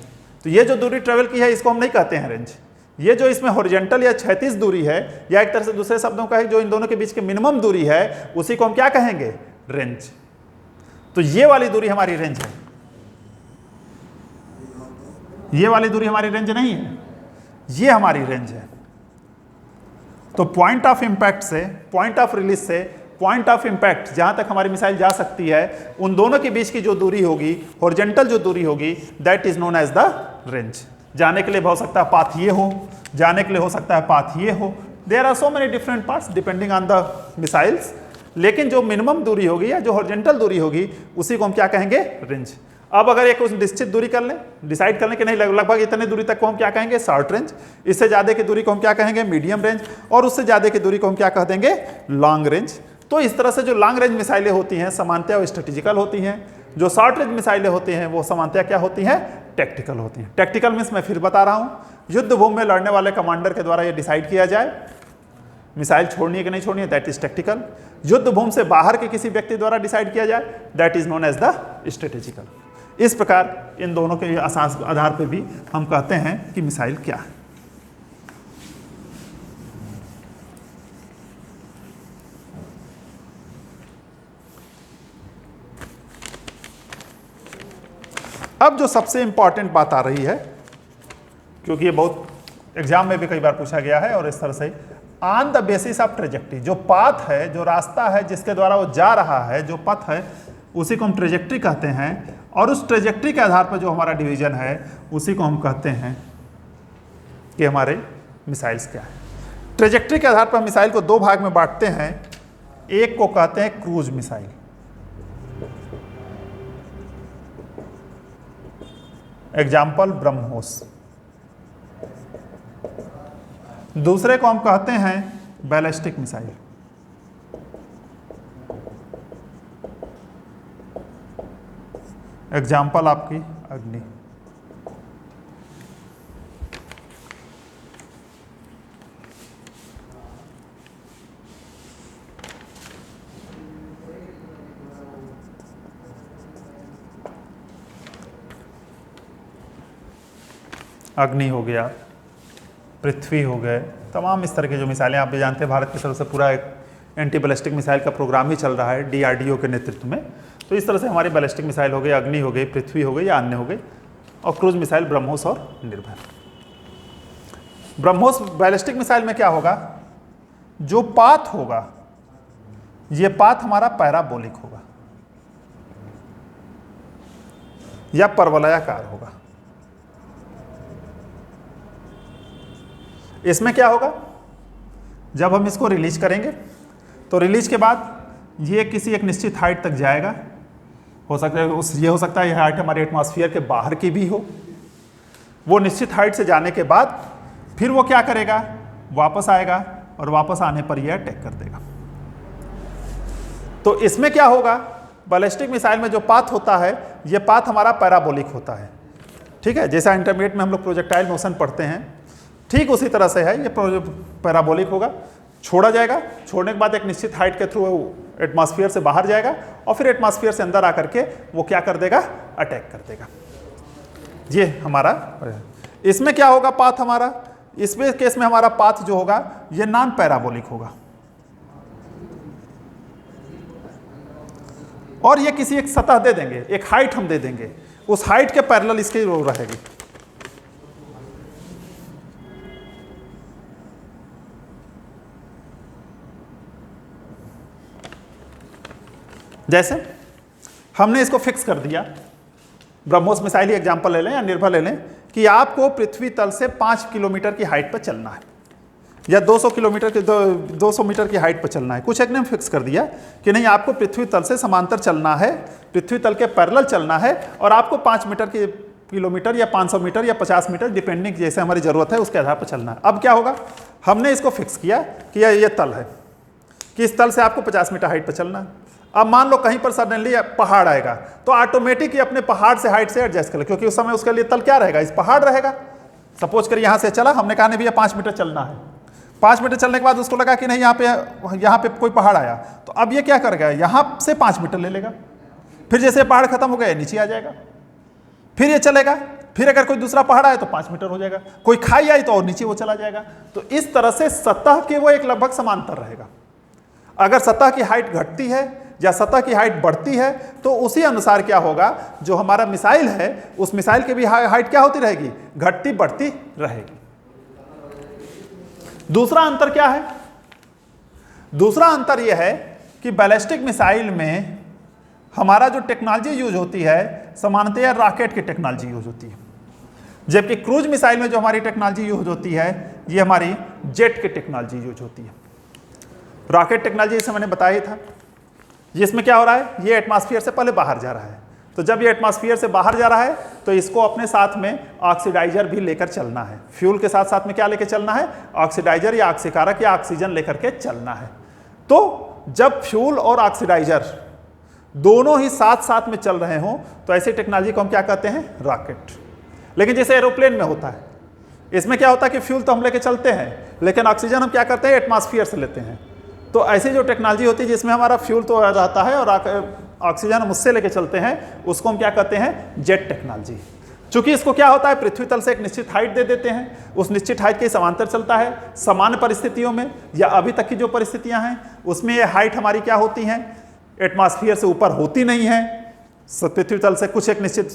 तो ये जो दूरी ट्रेवल की है इसको हम नहीं कहते हैं रेंज। ये जो इसमें हॉरिजॉन्टल या क्षैतिज दूरी है, या एक तरह से दूसरे शब्दों का है जो इन दोनों के बीच की मिनिमम दूरी है, उसी को हम क्या कहेंगे? रेंज। तो ये वाली दूरी हमारी रेंज है, ये वाली दूरी हमारी रेंज नहीं है, ये हमारी रेंज है। तो पॉइंट ऑफ इंपैक्ट से, पॉइंट ऑफ रिलीज से पॉइंट ऑफ इंपैक्ट जहां तक हमारी मिसाइल जा सकती है, उन दोनों के बीच की जो दूरी होगी, हॉरिजॉन्टल जो दूरी होगी, that is known as the range. जाने के लिए हो सकता है पाथ ये हो, जाने के लिए हो सकता है पाथ ये हो, there are so many different paths depending on the missiles, लेकिन जो मिनिमम दूरी होगी या जो हॉरिजॉन्टल दूरी होगी, उसी को हम क्या कहेंगे? रेंज। अब अगर एक निश्चित दूरी कर लें, डिसाइड कर लें कि नहीं लगभग इतने दूरी तक को हम क्या कहेंगे? Short range. इससे ज़्यादा की दूरी को हम क्या कहेंगे? Medium range. और उससे ज़्यादा की दूरी को हम क्या कह देंगे? Long range. तो इस तरह से जो लॉन्ग रेंज मिसाइलें होती हैं सामान्यतः वो स्ट्रेटेजिकल होती हैं, जो शॉर्ट रेंज मिसाइलें होती हैं वो सामान्यतः क्या होती हैं? टैक्टिकल होती हैं। टैक्टिकल मीन्स मैं फिर बता रहा हूँ, युद्ध भूमि में लड़ने वाले कमांडर के द्वारा ये डिसाइड किया जाए मिसाइल छोड़नी है कि नहीं छोड़नी है, दैट इज टैक्टिकल। युद्ध भूमि से बाहर के किसी व्यक्ति द्वारा डिसाइड किया जाए, that is known as the strategical. इस प्रकार इन दोनों के आधार पर भी हम कहते हैं कि मिसाइल क्या है। अब जो सबसे इंपॉर्टेंट बात आ रही है, क्योंकि ये बहुत एग्जाम में भी कई बार पूछा गया है और इस तरह से, on the basis of trajectory, जो पाथ है, जो रास्ता है जिसके द्वारा वो जा रहा है, जो पथ है, उसी को हम ट्रेजेक्ट्री कहते हैं। और उस ट्रेजेक्ट्री के आधार पर जो हमारा डिवीजन है, उसी को हम कहते हैं कि हमारे मिसाइल्स क्या है। ट्रेजेक्ट्री के आधार पर मिसाइल को दो भाग में बांटते हैं, एक को कहते हैं क्रूज मिसाइल, एग्जाम्पल ब्रह्मोस। दूसरे को हम कहते हैं बैलिस्टिक मिसाइल, एग्जाम्पल आपकी अग्नि। अग्नि हो गया, पृथ्वी हो गए, तमाम इस तरह के जो मिसाइलें, आप भी जानते हैं भारत की तरफ से पूरा एक एंटी बैलिस्टिक मिसाइल का प्रोग्राम ही चल रहा है DRDO के नेतृत्व में। तो इस तरह से हमारी बैलिस्टिक मिसाइल हो गई, अग्नि हो गई, पृथ्वी हो गई या अन्य हो गई, और क्रूज मिसाइल ब्रह्मोस और निर्भय। ब्रह्मोस बैलिस्टिक मिसाइल में क्या होगा? जो पाथ होगा, ये पाथ हमारा पैराबोलिक होगा या परवलयाकार होगा। इसमें क्या होगा? जब हम इसको रिलीज करेंगे तो रिलीज के बाद ये किसी एक निश्चित हाइट तक जाएगा, हो सकता है ये हो सकता है यह हाइट हमारे एटमॉस्फेयर के बाहर की भी हो। वो निश्चित हाइट से जाने के बाद फिर वो क्या करेगा? वापस आएगा और वापस आने पर यह अटैक कर देगा। तो इसमें क्या होगा, बैलिस्टिक मिसाइल में जो पाथ होता है ये पाथ हमारा पैराबोलिक होता है, ठीक है, जैसा इंटरमीडिएट में हम लोग प्रोजेक्टाइल मोशन पढ़ते हैं, ठीक उसी तरह से है, ये पैराबोलिक होगा। छोड़ा जाएगा, छोड़ने के बाद एक निश्चित हाइट के थ्रू एटमॉस्फेयर से बाहर जाएगा और फिर एटमॉस्फेयर से अंदर आकर के वो क्या कर देगा, अटैक कर देगा। ये हमारा इसमें क्या होगा पाथ हमारा, इसमें केस में हमारा पाथ जो होगा ये नॉन पैराबोलिक होगा और ये किसी एक सतह दे देंगे, एक हाइट हम दे देंगे, उस हाइट के पैरेलल इसकी रहेगी। जैसे हमने इसको फिक्स कर दिया, ब्रह्मोस मिसाइल एग्जांपल ले लें या निर्भर ले लें कि आपको पृथ्वी तल से 5 किलोमीटर की हाइट पर चलना है या 200 किलोमीटर की 200 मीटर की हाइट पर चलना है। कुछ एक ने फिक्स कर दिया कि नहीं आपको पृथ्वी तल से समांतर चलना है, पृथ्वी तल के पैरेलल चलना है और आपको 5 मीटर की किलोमीटर या 500 मीटर या 50 मीटर डिपेंडिंग जैसे हमारी जरूरत है उसके आधार पर चलना है। अब क्या होगा, हमने इसको फिक्स किया कि ये तल है कि इस तल से आपको 50 मीटर हाइट पर चलना है। अब मान लो कहीं पर सडनली पहाड़ आएगा तो ऑटोमेटिक ही अपने पहाड़ से हाइट से एडजस्ट कर ले, क्योंकि उस समय उसके लिए तल क्या रहेगा, इस पहाड़ रहेगा। सपोज कर यहाँ से चला, हमने कहा नहीं भैया 5 मीटर चलना है, 5 मीटर चलने के बाद उसको लगा कि नहीं यहाँ पे कोई पहाड़ आया, तो अब ये क्या करेगा, यहाँ से 5 मीटर ले लेगा, फिर जैसे पहाड़ खत्म हो गया नीचे आ जाएगा, फिर ये चलेगा, फिर अगर कोई दूसरा पहाड़ आए तो 5 मीटर हो जाएगा, कोई खाई आई तो और नीचे वो चला जाएगा। तो इस तरह से सतह के वो एक लगभग समांतर रहेगा। अगर सतह की हाइट घटती है या सतह की हाइट बढ़ती है तो उसी अनुसार क्या होगा, जो हमारा मिसाइल है उस मिसाइल की भी हाइट क्या होती रहेगी, घटती बढ़ती रहेगी। दूसरा अंतर क्या है, दूसरा अंतर यह है कि बैलिस्टिक मिसाइल में हमारा जो टेक्नोलॉजी यूज होती है सामान्यतया रॉकेट की टेक्नोलॉजी यूज होती है, जबकि क्रूज मिसाइल में जो हमारी टेक्नोलॉजी यूज होती है ये हमारी जेट की टेक्नोलॉजी यूज होती है। रॉकेट टेक्नोलॉजी इसे मैंने बताया ही था, जिसमें क्या हो रहा है, ये एटमॉस्फेयर से पहले बाहर जा रहा है, तो जब ये एटमॉस्फेयर से बाहर जा रहा है तो इसको अपने साथ में ऑक्सीडाइजर भी लेकर चलना है। फ्यूल के साथ साथ में क्या लेकर चलना है, ऑक्सीडाइजर या ऑक्सीकारक या ऑक्सीजन लेकर के चलना है। तो जब फ्यूल और ऑक्सीडाइजर दोनों ही साथ साथ में चल रहे हों तो ऐसी टेक्नोलॉजी को हम क्या कहते हैं, रॉकेट। लेकिन जैसे एरोप्लेन में होता है, इसमें क्या होता है कि फ्यूल तो हम लेके चलते हैं लेकिन ऑक्सीजन हम क्या करते हैं, एटमॉस्फेयर से लेते हैं। तो ऐसी जो टेक्नोलॉजी होती है जिसमें हमारा फ्यूल तो रहता है और ऑक्सीजन हम उससे लेके चलते हैं, उसको हम क्या कहते हैं, जेट टेक्नोलॉजी। चूंकि इसको क्या होता है, पृथ्वी तल से एक निश्चित हाइट दे देते हैं, उस निश्चित हाइट के समांतर चलता है। सामान्य परिस्थितियों में या अभी तक की जो परिस्थितियां हैं उसमें ये हाइट हमारी क्या होती हैं, एटमॉस्फेयर से ऊपर होती नहीं है। पृथ्वी तल से कुछ एक निश्चित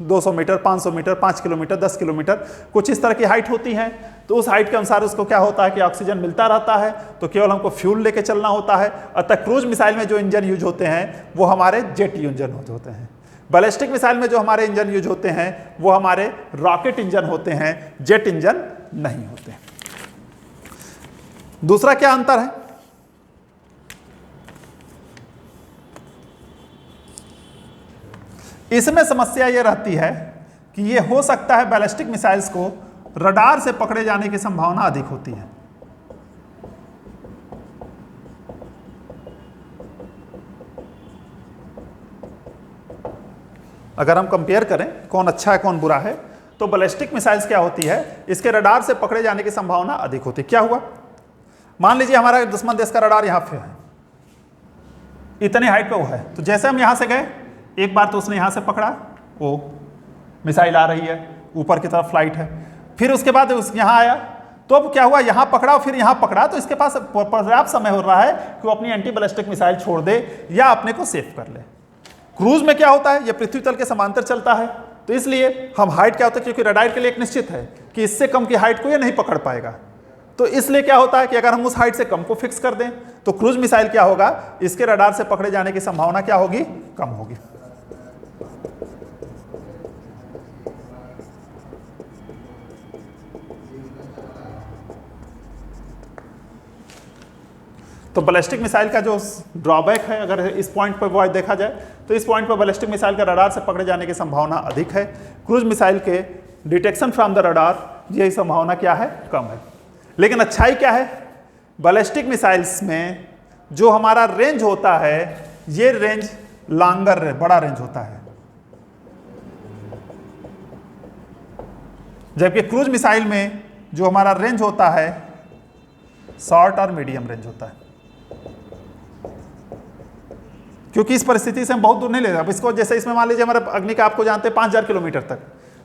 200 मीटर, 500 मीटर, 5 किलोमीटर, 10 किलोमीटर, कुछ इस तरह की हाइट होती है। तो उस हाइट के अनुसार उसको क्या होता है कि ऑक्सीजन मिलता रहता है, तो केवल हमको फ्यूल लेके चलना होता है। अतः क्रूज मिसाइल में जो इंजन यूज होते हैं वो हमारे जेट इंजन होते हैं। बैलिस्टिक मिसाइल में जो हमारे इंजन यूज होते हैं वो हमारे रॉकेट इंजन होते हैं, जेट इंजन नहीं होते। दूसरा क्या अंतर है, इसमें समस्या यह रहती है कि यह हो सकता है बैलिस्टिक मिसाइल्स को रडार से पकड़े जाने की संभावना अधिक होती है। अगर हम कंपेयर करें कौन अच्छा है कौन बुरा है, तो बैलिस्टिक मिसाइल्स क्या होती है, इसके रडार से पकड़े जाने की संभावना अधिक होती है। क्या हुआ, मान लीजिए हमारा दुश्मन देश का रडार यहां पे है, इतने हाइट पे वो है, तो जैसे हम यहां से गए एक बार तो उसने यहां से पकड़ा, वो मिसाइल आ रही है, ऊपर की तरफ फ्लाइट है, फिर उसके बाद यहां आया, तो अब क्या हुआ, यहां पकड़ा फिर यहां पकड़ा, तो इसके पास पर्याप्त समय हो रहा है कि वो अपनी एंटी बैलिस्टिक मिसाइल छोड़ दे या अपने को सेफ कर ले। क्रूज में क्या होता है, ये पृथ्वी तल के समांतर चलता है, तो इसलिए हम हाइट क्या होता है, क्योंकि रडार के लिए एक निश्चित है कि इससे कम की हाइट को ये नहीं पकड़ पाएगा, तो इसलिए क्या होता है कि अगर हम उस हाइट से कम को फिक्स कर दें तो क्रूज मिसाइल क्या होगा, इसके रडार से पकड़े जाने की संभावना क्या होगी, कम होगी। तो बैलिस्टिक मिसाइल का जो ड्रॉबैक है, अगर इस पॉइंट पर देखा जाए तो इस पॉइंट पर बैलिस्टिक मिसाइल का रडार से पकड़े जाने की संभावना अधिक है। क्रूज मिसाइल के डिटेक्शन फ्रॉम द रडार यही संभावना क्या है, कम है। लेकिन अच्छाई क्या है बैलिस्टिक मिसाइल्स में जो हमारा रेंज होता है ये रेंज लॉन्गर बड़ा रेंज होता है, जबकि क्रूज मिसाइल में जो हमारा रेंज होता है शॉर्ट और मीडियम रेंज होता है। क्योंकि इस परिस्थिति से हम बहुत दूर नहीं ले रहे। अब इसको जैसे इसमें मान लीजिए हमारे अग्नि का आपको जानते हैं 5000 किलोमीटर तक,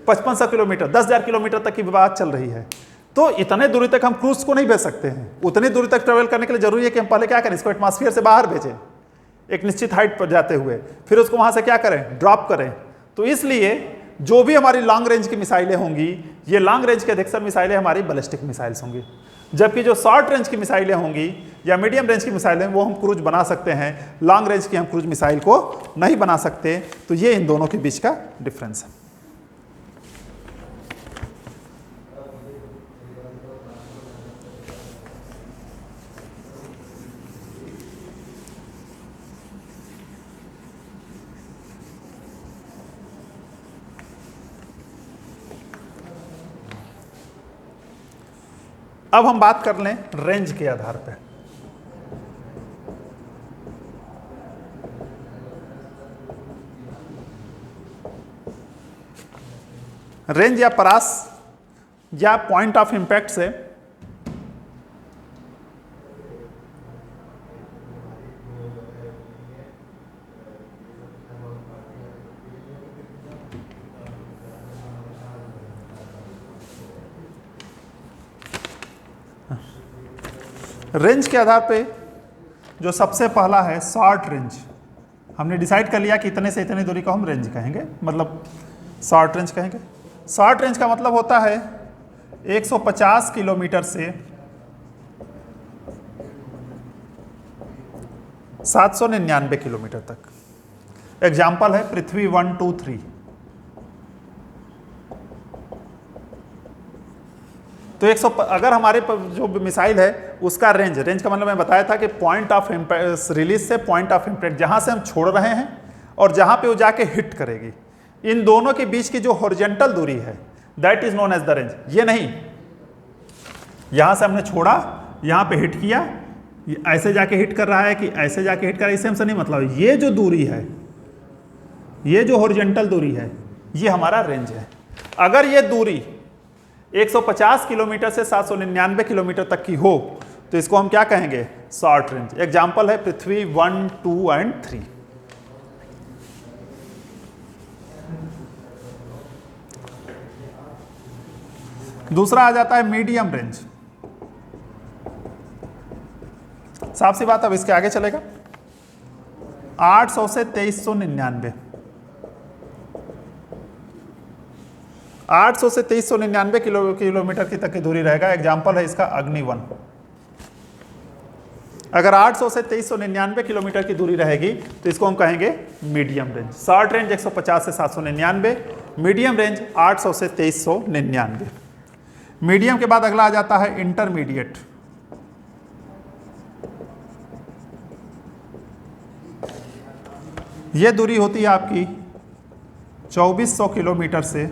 5500 किलोमीटर, 10,000 किलोमीटर तक की बात चल रही है, तो इतने दूरी तक हम क्रूज को नहीं भेज सकते हैं। उतनी दूरी तक ट्रेवल करने के लिए जरूरी है कि हम पहले क्या करें, इसको एटमॉस्फेयर से बाहर भेजें एक निश्चित हाइट पर जाते हुए, फिर उसको वहां से क्या करें, ड्रॉप करें। तो इसलिए जो भी हमारी लॉन्ग रेंज की मिसाइलें होंगी, ये लॉन्ग रेंज की अधिकतर मिसाइलें हमारी बैलिस्टिक मिसाइल्स होंगी, जबकि जो शॉर्ट रेंज की मिसाइलें होंगी या मीडियम रेंज की मिसाइलें वो हम क्रूज बना सकते हैं, लॉन्ग रेंज की हम क्रूज मिसाइल को नहीं बना सकते। तो ये इन दोनों के बीच का डिफरेंस है। अब हम बात कर लें रेंज के आधार पर। रेंज या परास या पॉइंट ऑफ इंपैक्ट से रेंज के आधार पे जो सबसे पहला है शॉर्ट रेंज, हमने डिसाइड कर लिया कि इतने से इतनी दूरी को हम रेंज कहेंगे, मतलब शॉर्ट रेंज कहेंगे। शॉर्ट रेंज का मतलब होता है 150 किलोमीटर से 799 किलोमीटर तक। एग्जाम्पल है पृथ्वी 1, 2, 3। तो अगर हमारे जो मिसाइल है उसका रेंज का मतलब मैं बताया था कि पॉइंट ऑफ रिलीज से पॉइंट ऑफ इम्पैक्ट, जहां से हम छोड़ रहे हैं और जहां पे वो जाके हिट करेगी, इन दोनों के बीच की जो हॉरिजॉन्टल दूरी है that is known as the range. ये नहीं यहां से हमने छोड़ा, यहां पे हिट किया, ऐसे जाके हिट कर रहा है कि ऐसे जाके हिट कर रहा है, इससे हमसे नहीं मतलब। ये जो दूरी है, ये जो हॉरिजॉन्टल दूरी है, ये हमारा रेंज है। अगर ये दूरी 150 किलोमीटर से 799 किलोमीटर तक की हो तो इसको हम क्या कहेंगे, शॉर्ट रेंज। एग्जाम्पल है पृथ्वी 1, 2 एंड 3। दूसरा आ जाता है मीडियम रेंज। साफ सी बात, अब इसके आगे चलेगा 800 से 2399। 800 से 2399 किलोमीटर की तक की दूरी रहेगा। एग्जाम्पल है इसका अग्नि 1। अगर 800 से 2399 किलोमीटर की दूरी रहेगी तो इसको हम कहेंगे मीडियम रेंज। शॉर्ट रेंज 150 से 799, मीडियम रेंज 800 से 2399। मीडियम के बाद अगला आ जाता है इंटरमीडिएट। यह दूरी होती है आपकी 2400 किलोमीटर से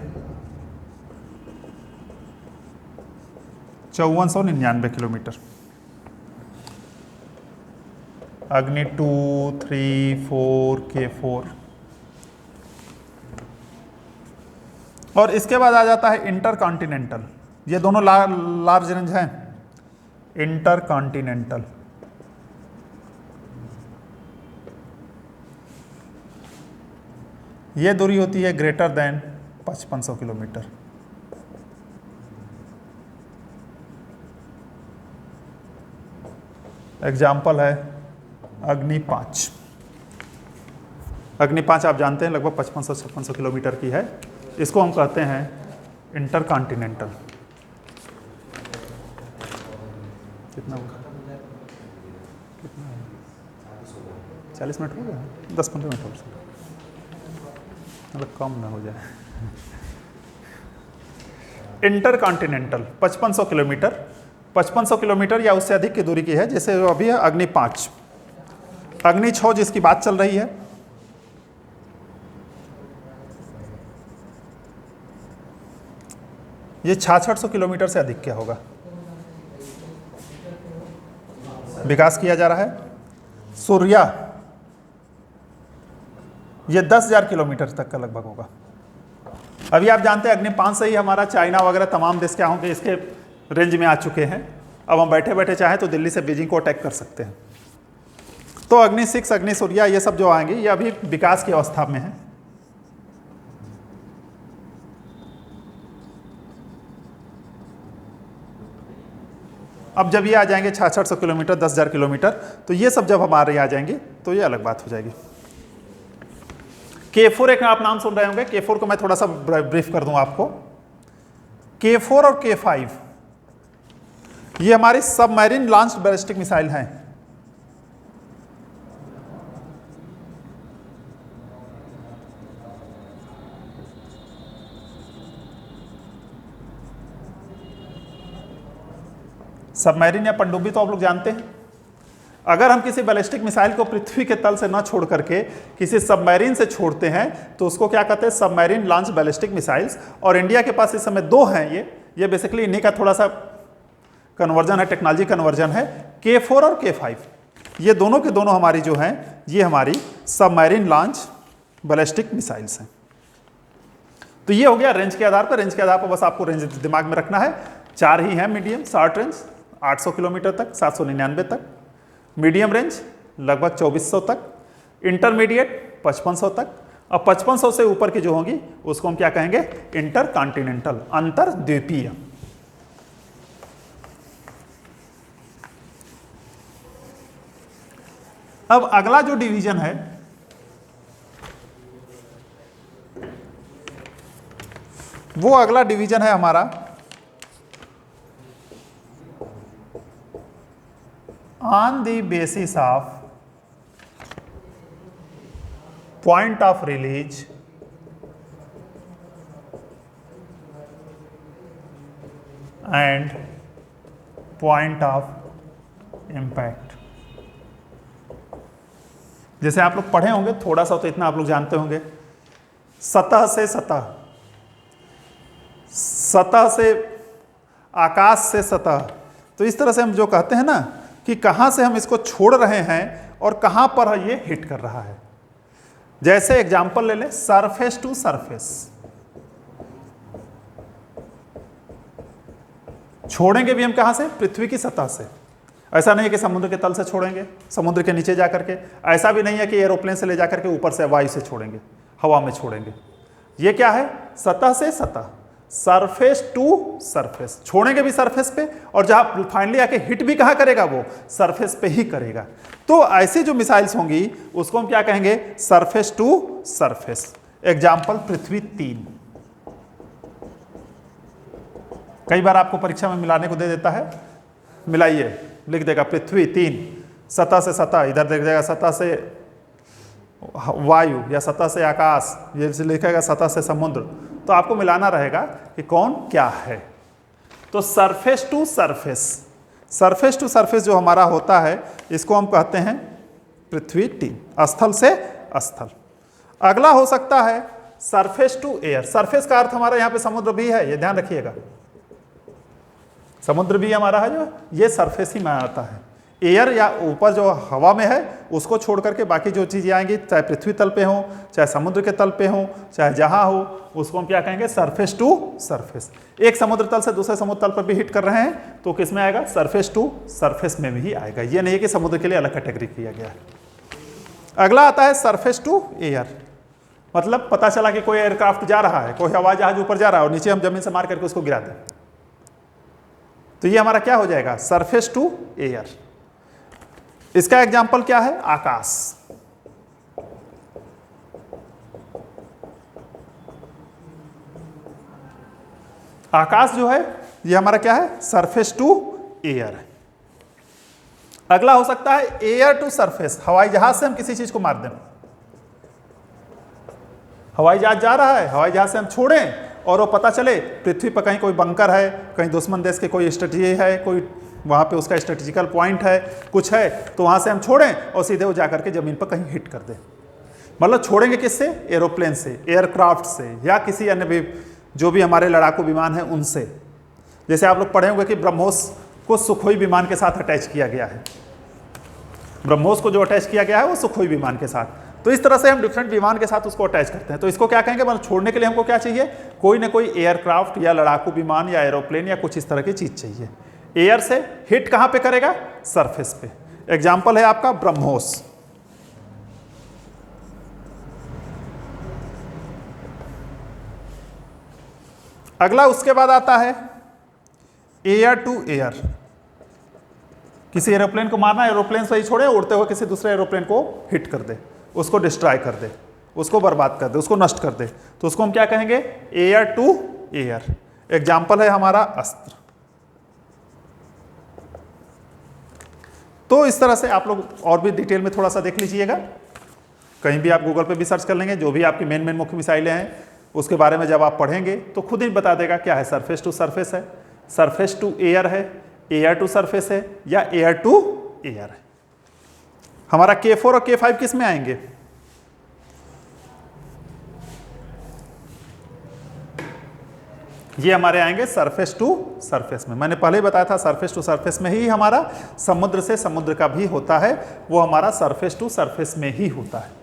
5499 किलोमीटर। अग्नि 2, 3, 4, K4। और इसके बाद आ जाता है इंटरकॉन्टिनेंटल। ये दोनों लार्ज रेंज हैं। इंटरकॉन्टिनेंटल ये दूरी होती है ग्रेटर देन 5500 किलोमीटर। एग्जाम्पल है अग्नि 5। अग्नि 5 आप जानते हैं लगभग 5500-5600 किलोमीटर की है। इसको हम कहते हैं इंटरकॉन्टिनेंटल। कितना होगा, कितना 40 मिनट हो गया, 10-15 मिनट हो गया, मतलब कम ना हो जाए। इंटरकॉन्टिनेंटल 5500 किलोमीटर, 5500 किलोमीटर या उससे अधिक की दूरी की है। जैसे अभी है अग्नि 5, अग्नि 6 जिसकी बात चल रही है, ये 6600 किलोमीटर से अधिक क्या होगा। विकास किया जा रहा है। सूर्या ये 10,000 किलोमीटर तक का लगभग होगा। अभी आप जानते हैं अग्नि 5 से ही हमारा चाइना वगैरह तमाम देश क्या होंगे इसके रेंज में आ चुके हैं। अब हम बैठे बैठे चाहें तो दिल्ली से बीजिंग को अटैक कर सकते हैं। तो अग्नि 6, अग्नि सूर्या ये सब जो आएंगे ये अभी विकास की अवस्था में है। अब जब ये आ जाएंगे 6600 किलोमीटर, 10,000 किलोमीटर, तो ये सब जब हमारे आ जाएंगे तो ये अलग बात हो जाएगी। K4 एक आप नाम सुन रहे होंगे। K4 को मैं थोड़ा सा ब्रीफ कर दूं आपको। K4 और K5 ये हमारी सबमरीन लॉन्च्ड बैलिस्टिक मिसाइल हैं। सबमरीन या पनडुब्बी तो आप लोग जानते हैं। अगर हम किसी बैलिस्टिक मिसाइल को पृथ्वी के तल से न छोड़ करके किसी सबमरीन से छोड़ते हैं तो उसको क्या कहते हैं, सबमरीन लॉन्च बैलिस्टिक मिसाइल्स। और इंडिया के पास इस समय 2 हैं। ये बेसिकली इन्हीं का थोड़ा सा कन्वर्जन है, टेक्नोलॉजी कन्वर्जन है। K4 और K5 ये दोनों के दोनों हमारी जो हैं ये हमारी सबमरीन लॉन्च बैलिस्टिक मिसाइल्स हैं। तो ये हो गया रेंज के आधार पर। रेंज के आधार पर बस आपको रेंज दिमाग में रखना है। 4 ही हैं मीडियम शॉर्ट रेंज 800 किलोमीटर तक, 799 तक। मीडियम रेंज लगभग 2400 तक। इंटरमीडिएट 5500 तक। अब 5500 से ऊपर की जो होंगी उसको हम क्या कहेंगे, इंटर कॉन्टिनेंटल, अंतरद्वीपीय। अब अगला जो डिवीजन है वो अगला डिवीजन है हमारा on the basis of point of release and point of impact. जैसे आप लोग पढ़े होंगे थोड़ा सा, तो इतना आप लोग जानते होंगे, सतह से सतह, सतह से आकाश से सतह। तो इस तरह से हम जो कहते हैं ना कि कहाँ से हम इसको छोड़ रहे हैं और कहाँ पर ये हिट कर रहा है। जैसे एग्जांपल ले लें, सरफेस टू सरफेस। छोड़ेंगे भी हम कहाँ से, पृथ्वी की सतह से। ऐसा नहीं है कि समुद्र के तल से छोड़ेंगे, समुद्र के नीचे जाकर के। ऐसा भी नहीं है कि एरोप्लेन से ले जाकर के ऊपर से वायु से छोड़ेंगे, हवा में छोड़ेंगे। ये क्या है, सतह से सतह, सरफेस टू सरफेस। छोड़ेंगे भी सरफेस पे और जहां फाइनली आके हिट भी कहां करेगा, वो सरफेस पे ही करेगा। तो ऐसी जो मिसाइल्स होंगी उसको हम क्या कहेंगे, सरफेस टू सरफेस। एग्जाम्पल पृथ्वी 3। कई बार आपको परीक्षा में मिलाने को दे देता है, मिलाइए, लिख देगा पृथ्वी 3, सतह से सतह, इधर देख जाएगा सतह से वायु या सतह से आकाश, ये लिखेगा सतह से समुद्र। तो आपको मिलाना रहेगा कि कौन क्या है। तो surface to surface, surface to surface जो हमारा होता है इसको हम कहते हैं पृथ्वी 3, स्थल से स्थल। अगला हो सकता है सरफेस टू एयर। सरफेस का अर्थ हमारा यहाँ पे समुद्र भी है, ये ध्यान रखिएगा, समुद्र भी हमारा है जो, ये सरफेस ही में आता है। एयर या ऊपर जो हवा में है उसको छोड़ करके बाकी जो चीज़ें आएंगी, चाहे पृथ्वी तल पे हो, चाहे समुद्र के तल पे हो, चाहे जहाँ हो, उसको हम क्या कहेंगे, सरफेस टू सरफेस। एक समुद्र तल से दूसरे समुद्र तल पर भी हिट कर रहे हैं तो किस में आएगा, सरफेस टू सरफेस में भी आएगा। ये नहीं है कि समुद्र के लिए अलग कैटेगरी किया गया है। अगला आता है सरफेस टू एयर। मतलब पता चला कि कोई एयरक्राफ्ट जा रहा है, कोई हवाई जहाज ऊपर जा रहा है और नीचे हम जमीन से मार करके उसको गिरा दें, तो ये हमारा क्या हो जाएगा, सरफेस टू एयर। इसका एग्जाम्पल क्या है, आकाश। आकाश जो है ये हमारा क्या है, सरफेस टू एयर है। अगला हो सकता है एयर टू सरफेस। हवाई जहाज से हम किसी चीज को मार दें, हवाई जहाज जा रहा है, हवाई जहाज से हम छोड़ें और वो पता चले पृथ्वी पर कहीं कोई बंकर है, कहीं दुश्मन देश के कोई स्ट्रेटजी है, कोई वहाँ पे उसका स्ट्रेटेजिकल पॉइंट है, कुछ है, तो वहाँ से हम छोड़ें और सीधे वो जाकर के ज़मीन पर कहीं हिट कर दें। मतलब छोड़ेंगे किससे, एरोप्लेन से, एयरक्राफ्ट से, या किसी अन्य भी जो भी हमारे लड़ाकू विमान हैं उनसे। जैसे आप लोग पढ़े होंगे कि ब्रह्मोस को सुखोई विमान के साथ अटैच किया गया है, ब्रह्मोस को जो अटैच किया गया है वो सुखोई विमान के साथ। तो इस तरह से हम डिफरेंट विमान के साथ उसको अटैच करते हैं। तो इसको क्या कहेंगे, मतलब छोड़ने के लिए हमको क्या चाहिए, कोई ना कोई एयरक्राफ्ट या लड़ाकू विमान या एरोप्लेन या कुछ इस तरह की चीज चाहिए। एयर से हिट कहां पे करेगा, सरफेस पे। एग्जाम्पल है आपका ब्रह्मोस। अगला उसके बाद आता है एयर टू एयर। किसी एरोप्लेन को मारना, एरोप्लेन सही छोड़े, उड़ते हुए किसी दूसरे एरोप्लेन को हिट कर दे, उसको डिस्ट्रॉय कर दे, उसको बर्बाद कर दे, उसको नष्ट कर दे, तो उसको हम क्या कहेंगे, एयर टू एयर। एग्जाम्पल है हमारा अस्त्र। तो इस तरह से आप लोग और भी डिटेल में थोड़ा सा देख लीजिएगा, कहीं भी आप गूगल पे भी सर्च कर लेंगे, जो भी आपकी मेन मुख्य मिसाइलें हैं उसके बारे में जब आप पढ़ेंगे तो खुद ही बता देगा क्या है, सरफेस टू सरफेस है, सरफेस टू एयर है, एयर टू सरफेस है, या एयर टू एयर है। हमारा K4 और K5 किस में आएंगे, ये हमारे आएंगे सरफेस टू सरफेस में। मैंने पहले ही बताया था सरफेस टू सरफेस में ही हमारा समुद्र से समुद्र का भी होता है, वो हमारा सरफेस टू सरफेस में ही होता है।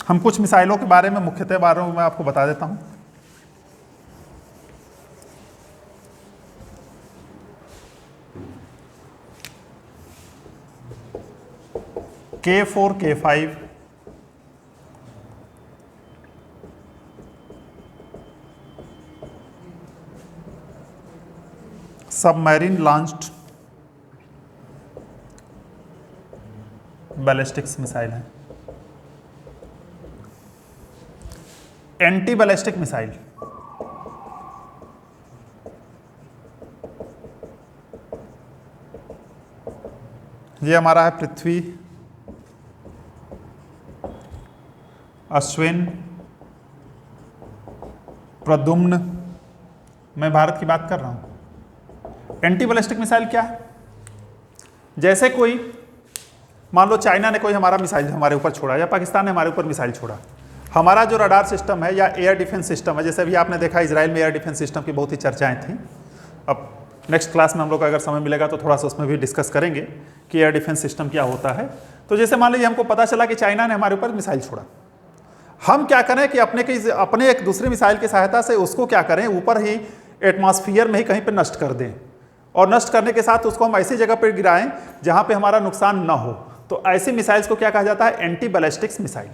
हम कुछ मिसाइलों के बारे में, मुख्यतः बारे में मैं आपको बता देता हूं। K4, K5 submarine launched ballistics missile है। एंटी बैलिस्टिक मिसाइल, ये हमारा है पृथ्वी, अश्विन, प्रद्युम्न। मैं भारत की बात कर रहा हूं। एंटी बैलिस्टिक मिसाइल क्या है, जैसे कोई मान लो चाइना ने कोई हमारा मिसाइल हमारे ऊपर छोड़ा या पाकिस्तान ने हमारे ऊपर मिसाइल छोड़ा, हमारा जो रडार सिस्टम है या एयर डिफेंस सिस्टम है, जैसे अभी आपने देखा इजराइल में एयर डिफेंस सिस्टम की बहुत ही चर्चाएं थी। अब नेक्स्ट क्लास में हम लोग को अगर समय मिलेगा तो थोड़ा सा उसमें भी डिस्कस करेंगे कि एयर डिफेंस सिस्टम क्या होता है। तो जैसे मान लीजिए हमको पता चला कि चाइना ने हमारे ऊपर मिसाइल छोड़ा, हम क्या करें कि अपने एक दूसरे मिसाइल की सहायता से उसको क्या करें, ऊपर ही एटमॉस्फियर में ही कहीं पर नष्ट कर दें, और नष्ट करने के साथ उसको हम ऐसी जगह पर गिराएं जहां पे हमारा नुकसान ना हो। तो ऐसी मिसाइल्स को क्या कहा जाता है, एंटी बैलिस्टिक्स मिसाइल।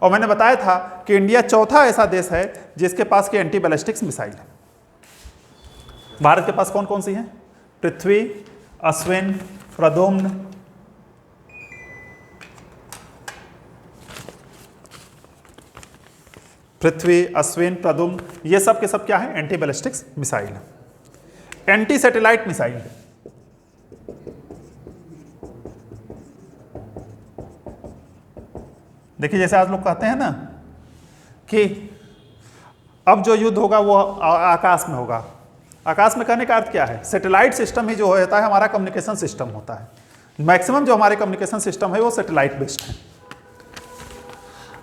और मैंने बताया था कि इंडिया चौथा ऐसा देश है जिसके पास की एंटी बैलिस्टिक्स मिसाइल है। भारत के पास कौन कौन सी हैं, पृथ्वी, अश्विन, प्रद्युम्न, पृथ्वी, अश्विन, प्रद्युम्न, ये सब के सब क्या है, anti ballistics missile. Anti satellite missile, देखिए जैसे आज लोग कहते हैं ना कि अब जो युद्ध होगा वो आकाश में होगा। आकाश में कहने का अर्थ क्या है, सैटेलाइट सिस्टम ही जो होता है हमारा कम्युनिकेशन सिस्टम होता है। मैक्सिमम जो हमारे कम्युनिकेशन सिस्टम है वो सैटेलाइट बेस्ड है।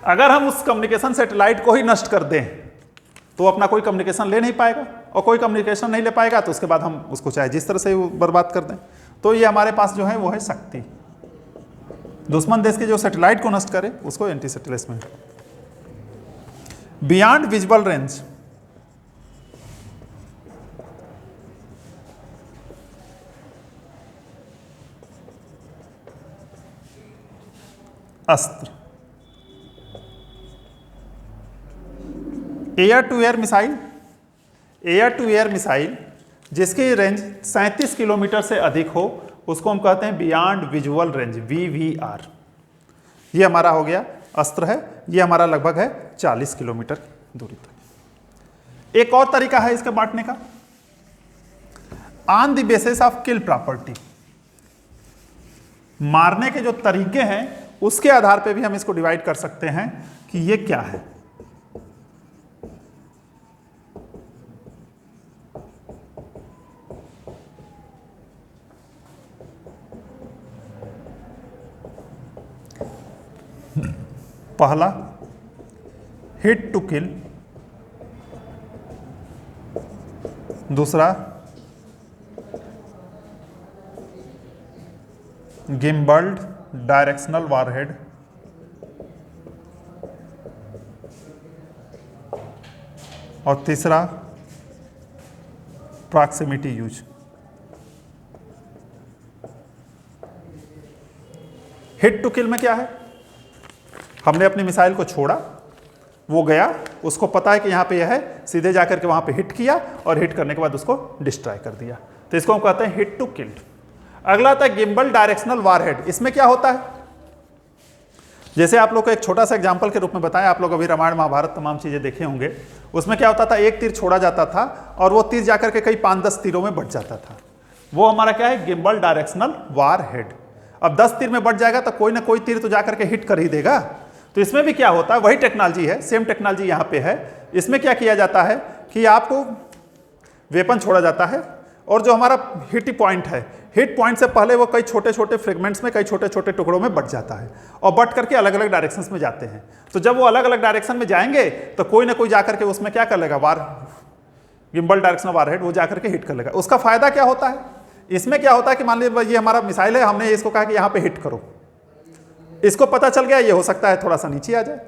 अगर हम उस कम्युनिकेशन सैटेलाइट को ही नष्ट कर दें तो अपना कोई कम्युनिकेशन ले नहीं पाएगा, और कोई कम्युनिकेशन नहीं ले पाएगा तो उसके बाद हम उसको चाहे जिस तरह से बर्बाद कर दें। तो ये हमारे पास जो है वो है शक्ति। दुश्मन देश के जो सैटेलाइट को नष्ट करे उसको एंटी सैटेलाइट में। Beyond visible range, Astra. Air to air missile, air to air missile जिसकी रेंज 37 किलोमीटर से अधिक हो उसको हम कहते हैं बियॉन्ड विजुअल रेंज, VVR। ये हमारा हो गया अस्त्र है, ये हमारा लगभग है 40 किलोमीटर दूरी तक। एक और तरीका है इसके बांटने का, on the basis of kill property, मारने के जो तरीके हैं उसके आधार पे भी हम इसको डिवाइड कर सकते हैं कि ये क्या है। पहला हिट टू किल, दूसरा गिम्बल्ड डायरेक्शनल वारहेड, और तीसरा proximity use. Hit to kill में क्या है, हमने अपनी मिसाइल को छोड़ा, वो गया, उसको पता है कि यहाँ पे यह है, सीधे जाकर के वहाँ पे हिट किया और हिट करने के बाद उसको डिस्ट्रॉय कर दिया, तो इसको हम कहते हैं हिट टू किल्ड। अगला आता है गिम्बल डायरेक्शनल वारहेड। इसमें क्या होता है, जैसे आप लोग को एक छोटा सा एग्जांपल के रूप में बताएं, आप लोग अभी रामायण महाभारत तमाम चीजें देखे होंगे, उसमें क्या होता था, एक तीर छोड़ा जाता था और वो तीर जाकर के कई 5-10 तीरों में बढ़ जाता था, वो हमारा क्या है, गिम्बल डायरेक्शनल वारहेड। अब 10 तीर में बढ़ जाएगा तो कोई ना कोई तीर तो जाकर के हिट कर ही देगा। तो इसमें भी क्या होता है, वही टेक्नोलॉजी है, सेम टेक्नोलॉजी यहाँ पे है। इसमें क्या किया जाता है कि आपको वेपन छोड़ा जाता है और जो हमारा हिट पॉइंट है, हिट पॉइंट से पहले वो कई छोटे छोटे फ्रेगमेंट्स में, कई छोटे छोटे टुकड़ों में बट जाता है और बट करके अलग अलग डायरेक्शंस में जाते हैं। तो जब वो अलग अलग डायरेक्शन में जाएंगे तो कोई ना कोई जाकर के उसमें क्या कर लेगा, गिम्बल डायरेक्शनल वारहेड, वो जाकर के हिट कर लेगा। उसका फायदा क्या होता है, इसमें क्या होता है कि मान लीजिए ये हमारा मिसाइल है, हमने इसको कहा कि यहाँ पे हिट करो, इसको पता चल गया ये हो सकता है थोड़ा सा नीचे आ जाए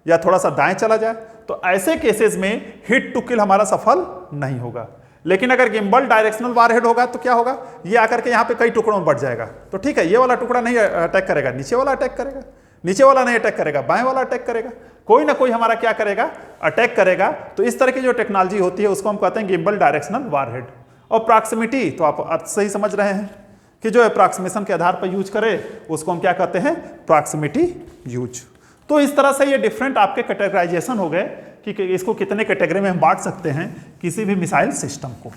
या थोड़ा सा दाएं चला जाए, तो ऐसे केसेस में हिट टू किल हमारा सफल नहीं होगा। लेकिन अगर गिम्बल डायरेक्शनल वारहेड होगा तो क्या होगा, ये आकर के यहाँ पे कई टुकड़ों में बढ़ जाएगा, तो ठीक है, ये वाला टुकड़ा नहीं अटैक करेगा, नीचे वाला अटैक करेगा, नीचे वाला नहीं अटैक करेगा, बाएं वाला अटैक करेगा, कोई ना कोई हमारा क्या करेगा, अटैक करेगा। तो इस तरह की जो टेक्नोलॉजी होती है उसको हम कहते हैं गिम्बल डायरेक्शनल वारहेड। और प्रॉक्सिमिटी तो आप अर्थ से ही समझ रहे हैं कि जो अप्रॉक्सीमेशन के आधार पर यूज करे उसको हम क्या कहते हैं, प्रॉक्सिमिटी यूज। तो इस तरह से ये डिफरेंट आपके कैटेगराइजेशन हो गए कि इसको कितने कैटेगरी में हम बांट सकते हैं किसी भी मिसाइल सिस्टम को।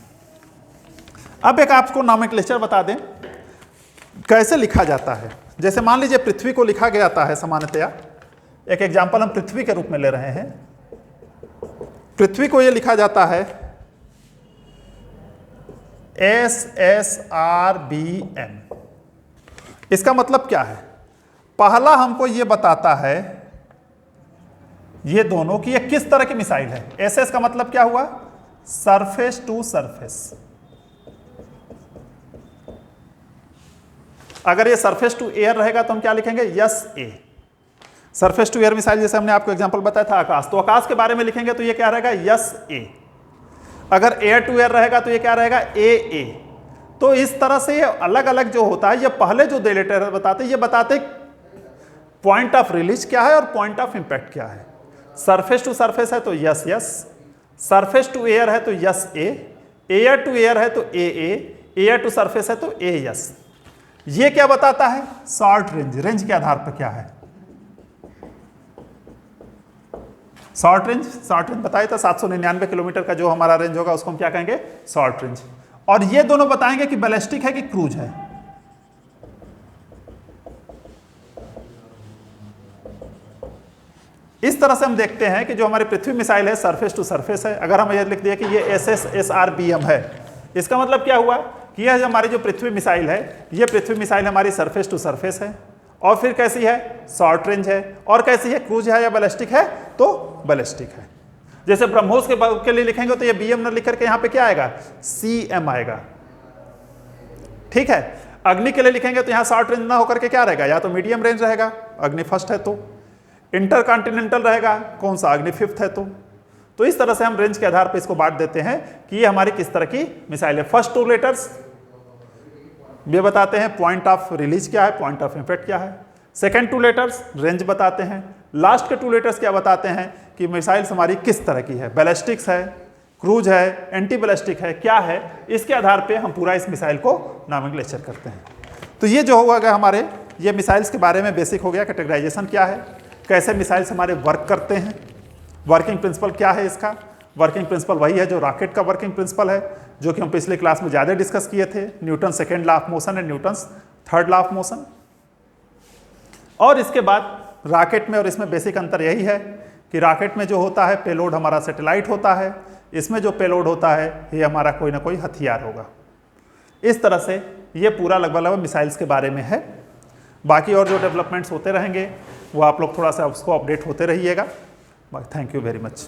अब एक आपको नॉमेनक्लेचर बता दें कैसे लिखा जाता है। जैसे मान लीजिए पृथ्वी को लिखा गया था है सामान्यतया, एक एग्जाम्पल हम पृथ्वी के रूप में ले रहे हैं। पृथ्वी को ये लिखा जाता है SSRBM। इसका मतलब क्या है, पहला हमको ये बताता है ये दोनों की ये किस तरह की मिसाइल है। SS का मतलब क्या हुआ, सरफेस टू सरफेस। अगर ये सरफेस टू एयर रहेगा तो हम क्या लिखेंगे, SA। Surface to air missile जैसे हमने आपको एग्जांपल बताया था आकाश, तो आकाश के बारे में लिखेंगे तो ये क्या रहेगा, SA। अगर एयर टू एयर रहेगा तो ये क्या रहेगा, AA। तो इस तरह से ये अलग अलग जो होता है, ये पहले जो डेलेटर बताते ये बताते पॉइंट ऑफ रिलीज क्या है और पॉइंट ऑफ इंपैक्ट क्या है। सरफेस टू सरफेस है तो यस, सरफेस टू एयर है तो SA, एयर टू एयर है तो AA, एयर टू सरफेस है तो AS। ये क्या बताता है, शॉर्ट रेंज, रेंज के आधार पर क्या है, शॉर्ट रेंज बताया था 799 किलोमीटर का जो हमारा रेंज होगा उसको हम क्या कहेंगे, शॉर्ट रेंज। और ये दोनों बताएंगे कि बैलिस्टिक है कि क्रूज है। इस तरह से हम देखते हैं कि जो हमारी पृथ्वी मिसाइल है सरफेस टू सरफेस है। अगर हम ये लिख दिए कि ये SSRBM है, इसका मतलब क्या हुआ कि यह हमारी जो पृथ्वी मिसाइल है, ये पृथ्वी मिसाइल हमारी सरफेस टू सरफेस है। और फिर कैसी है, शॉर्ट रेंज है। और कैसी है, क्रूज है या बैलिस्टिक है, तो बैलिस्टिक है। जैसे ब्रह्मोस के लिए लिखेंगे तो ये BM न लिख करके यहाँ पे क्या आएगा, CM आएगा, ठीक है। अग्नि के लिए लिखेंगे तो यहाँ शॉर्ट रेंज ना होकर के क्या रहेगा, या तो मीडियम रेंज रहेगा, अग्नि फर्स्ट है तो, इंटरकॉन्टिनेंटल रहेगा, कौन सा, अग्नि फिफ्थ है तो इस तरह से हम रेंज के आधार पर इसको बांट देते हैं कि ये हमारी किस तरह की मिसाइल है। फर्स्ट 2 लेटर्स ये बताते हैं पॉइंट ऑफ रिलीज क्या है, पॉइंट ऑफ इम्पैक्ट क्या है। सेकेंड 2 लेटर्स रेंज बताते हैं। लास्ट के 2 लेटर्स क्या बताते हैं कि मिसाइल्स हमारी किस तरह की है, बैलिस्टिक्स है, क्रूज है, एंटी बैलिस्टिक है, क्या है। इसके आधार पे हम पूरा इस मिसाइल को नॉमेनक्लेचर करते हैं। तो ये जो होगा हमारे, ये मिसाइल्स के बारे में बेसिक हो गया, कैटेगराइजेशन क्या है, कैसे मिसाइल्स हमारे वर्क करते हैं, वर्किंग प्रिंसिपल क्या है इसका। वर्किंग प्रिंसिपल वही है जो रॉकेट का वर्किंग प्रिंसिपल है, जो कि हम पिछले क्लास में ज़्यादा डिस्कस किए थे, Newton second law of motion and Newton's third law of motion. और इसके बाद रॉकेट में और इसमें बेसिक अंतर यही है कि रॉकेट में जो होता है पेलोड हमारा सैटेलाइट होता है, इसमें जो पेलोड होता है ये हमारा कोई ना कोई हथियार होगा। इस तरह से ये पूरा लगभग मिसाइल्स के बारे में है। बाकी और जो डेवलपमेंट्स होते रहेंगे वो आप लोग थोड़ा सा उसको अपडेट होते रहिएगा। Thank you very much.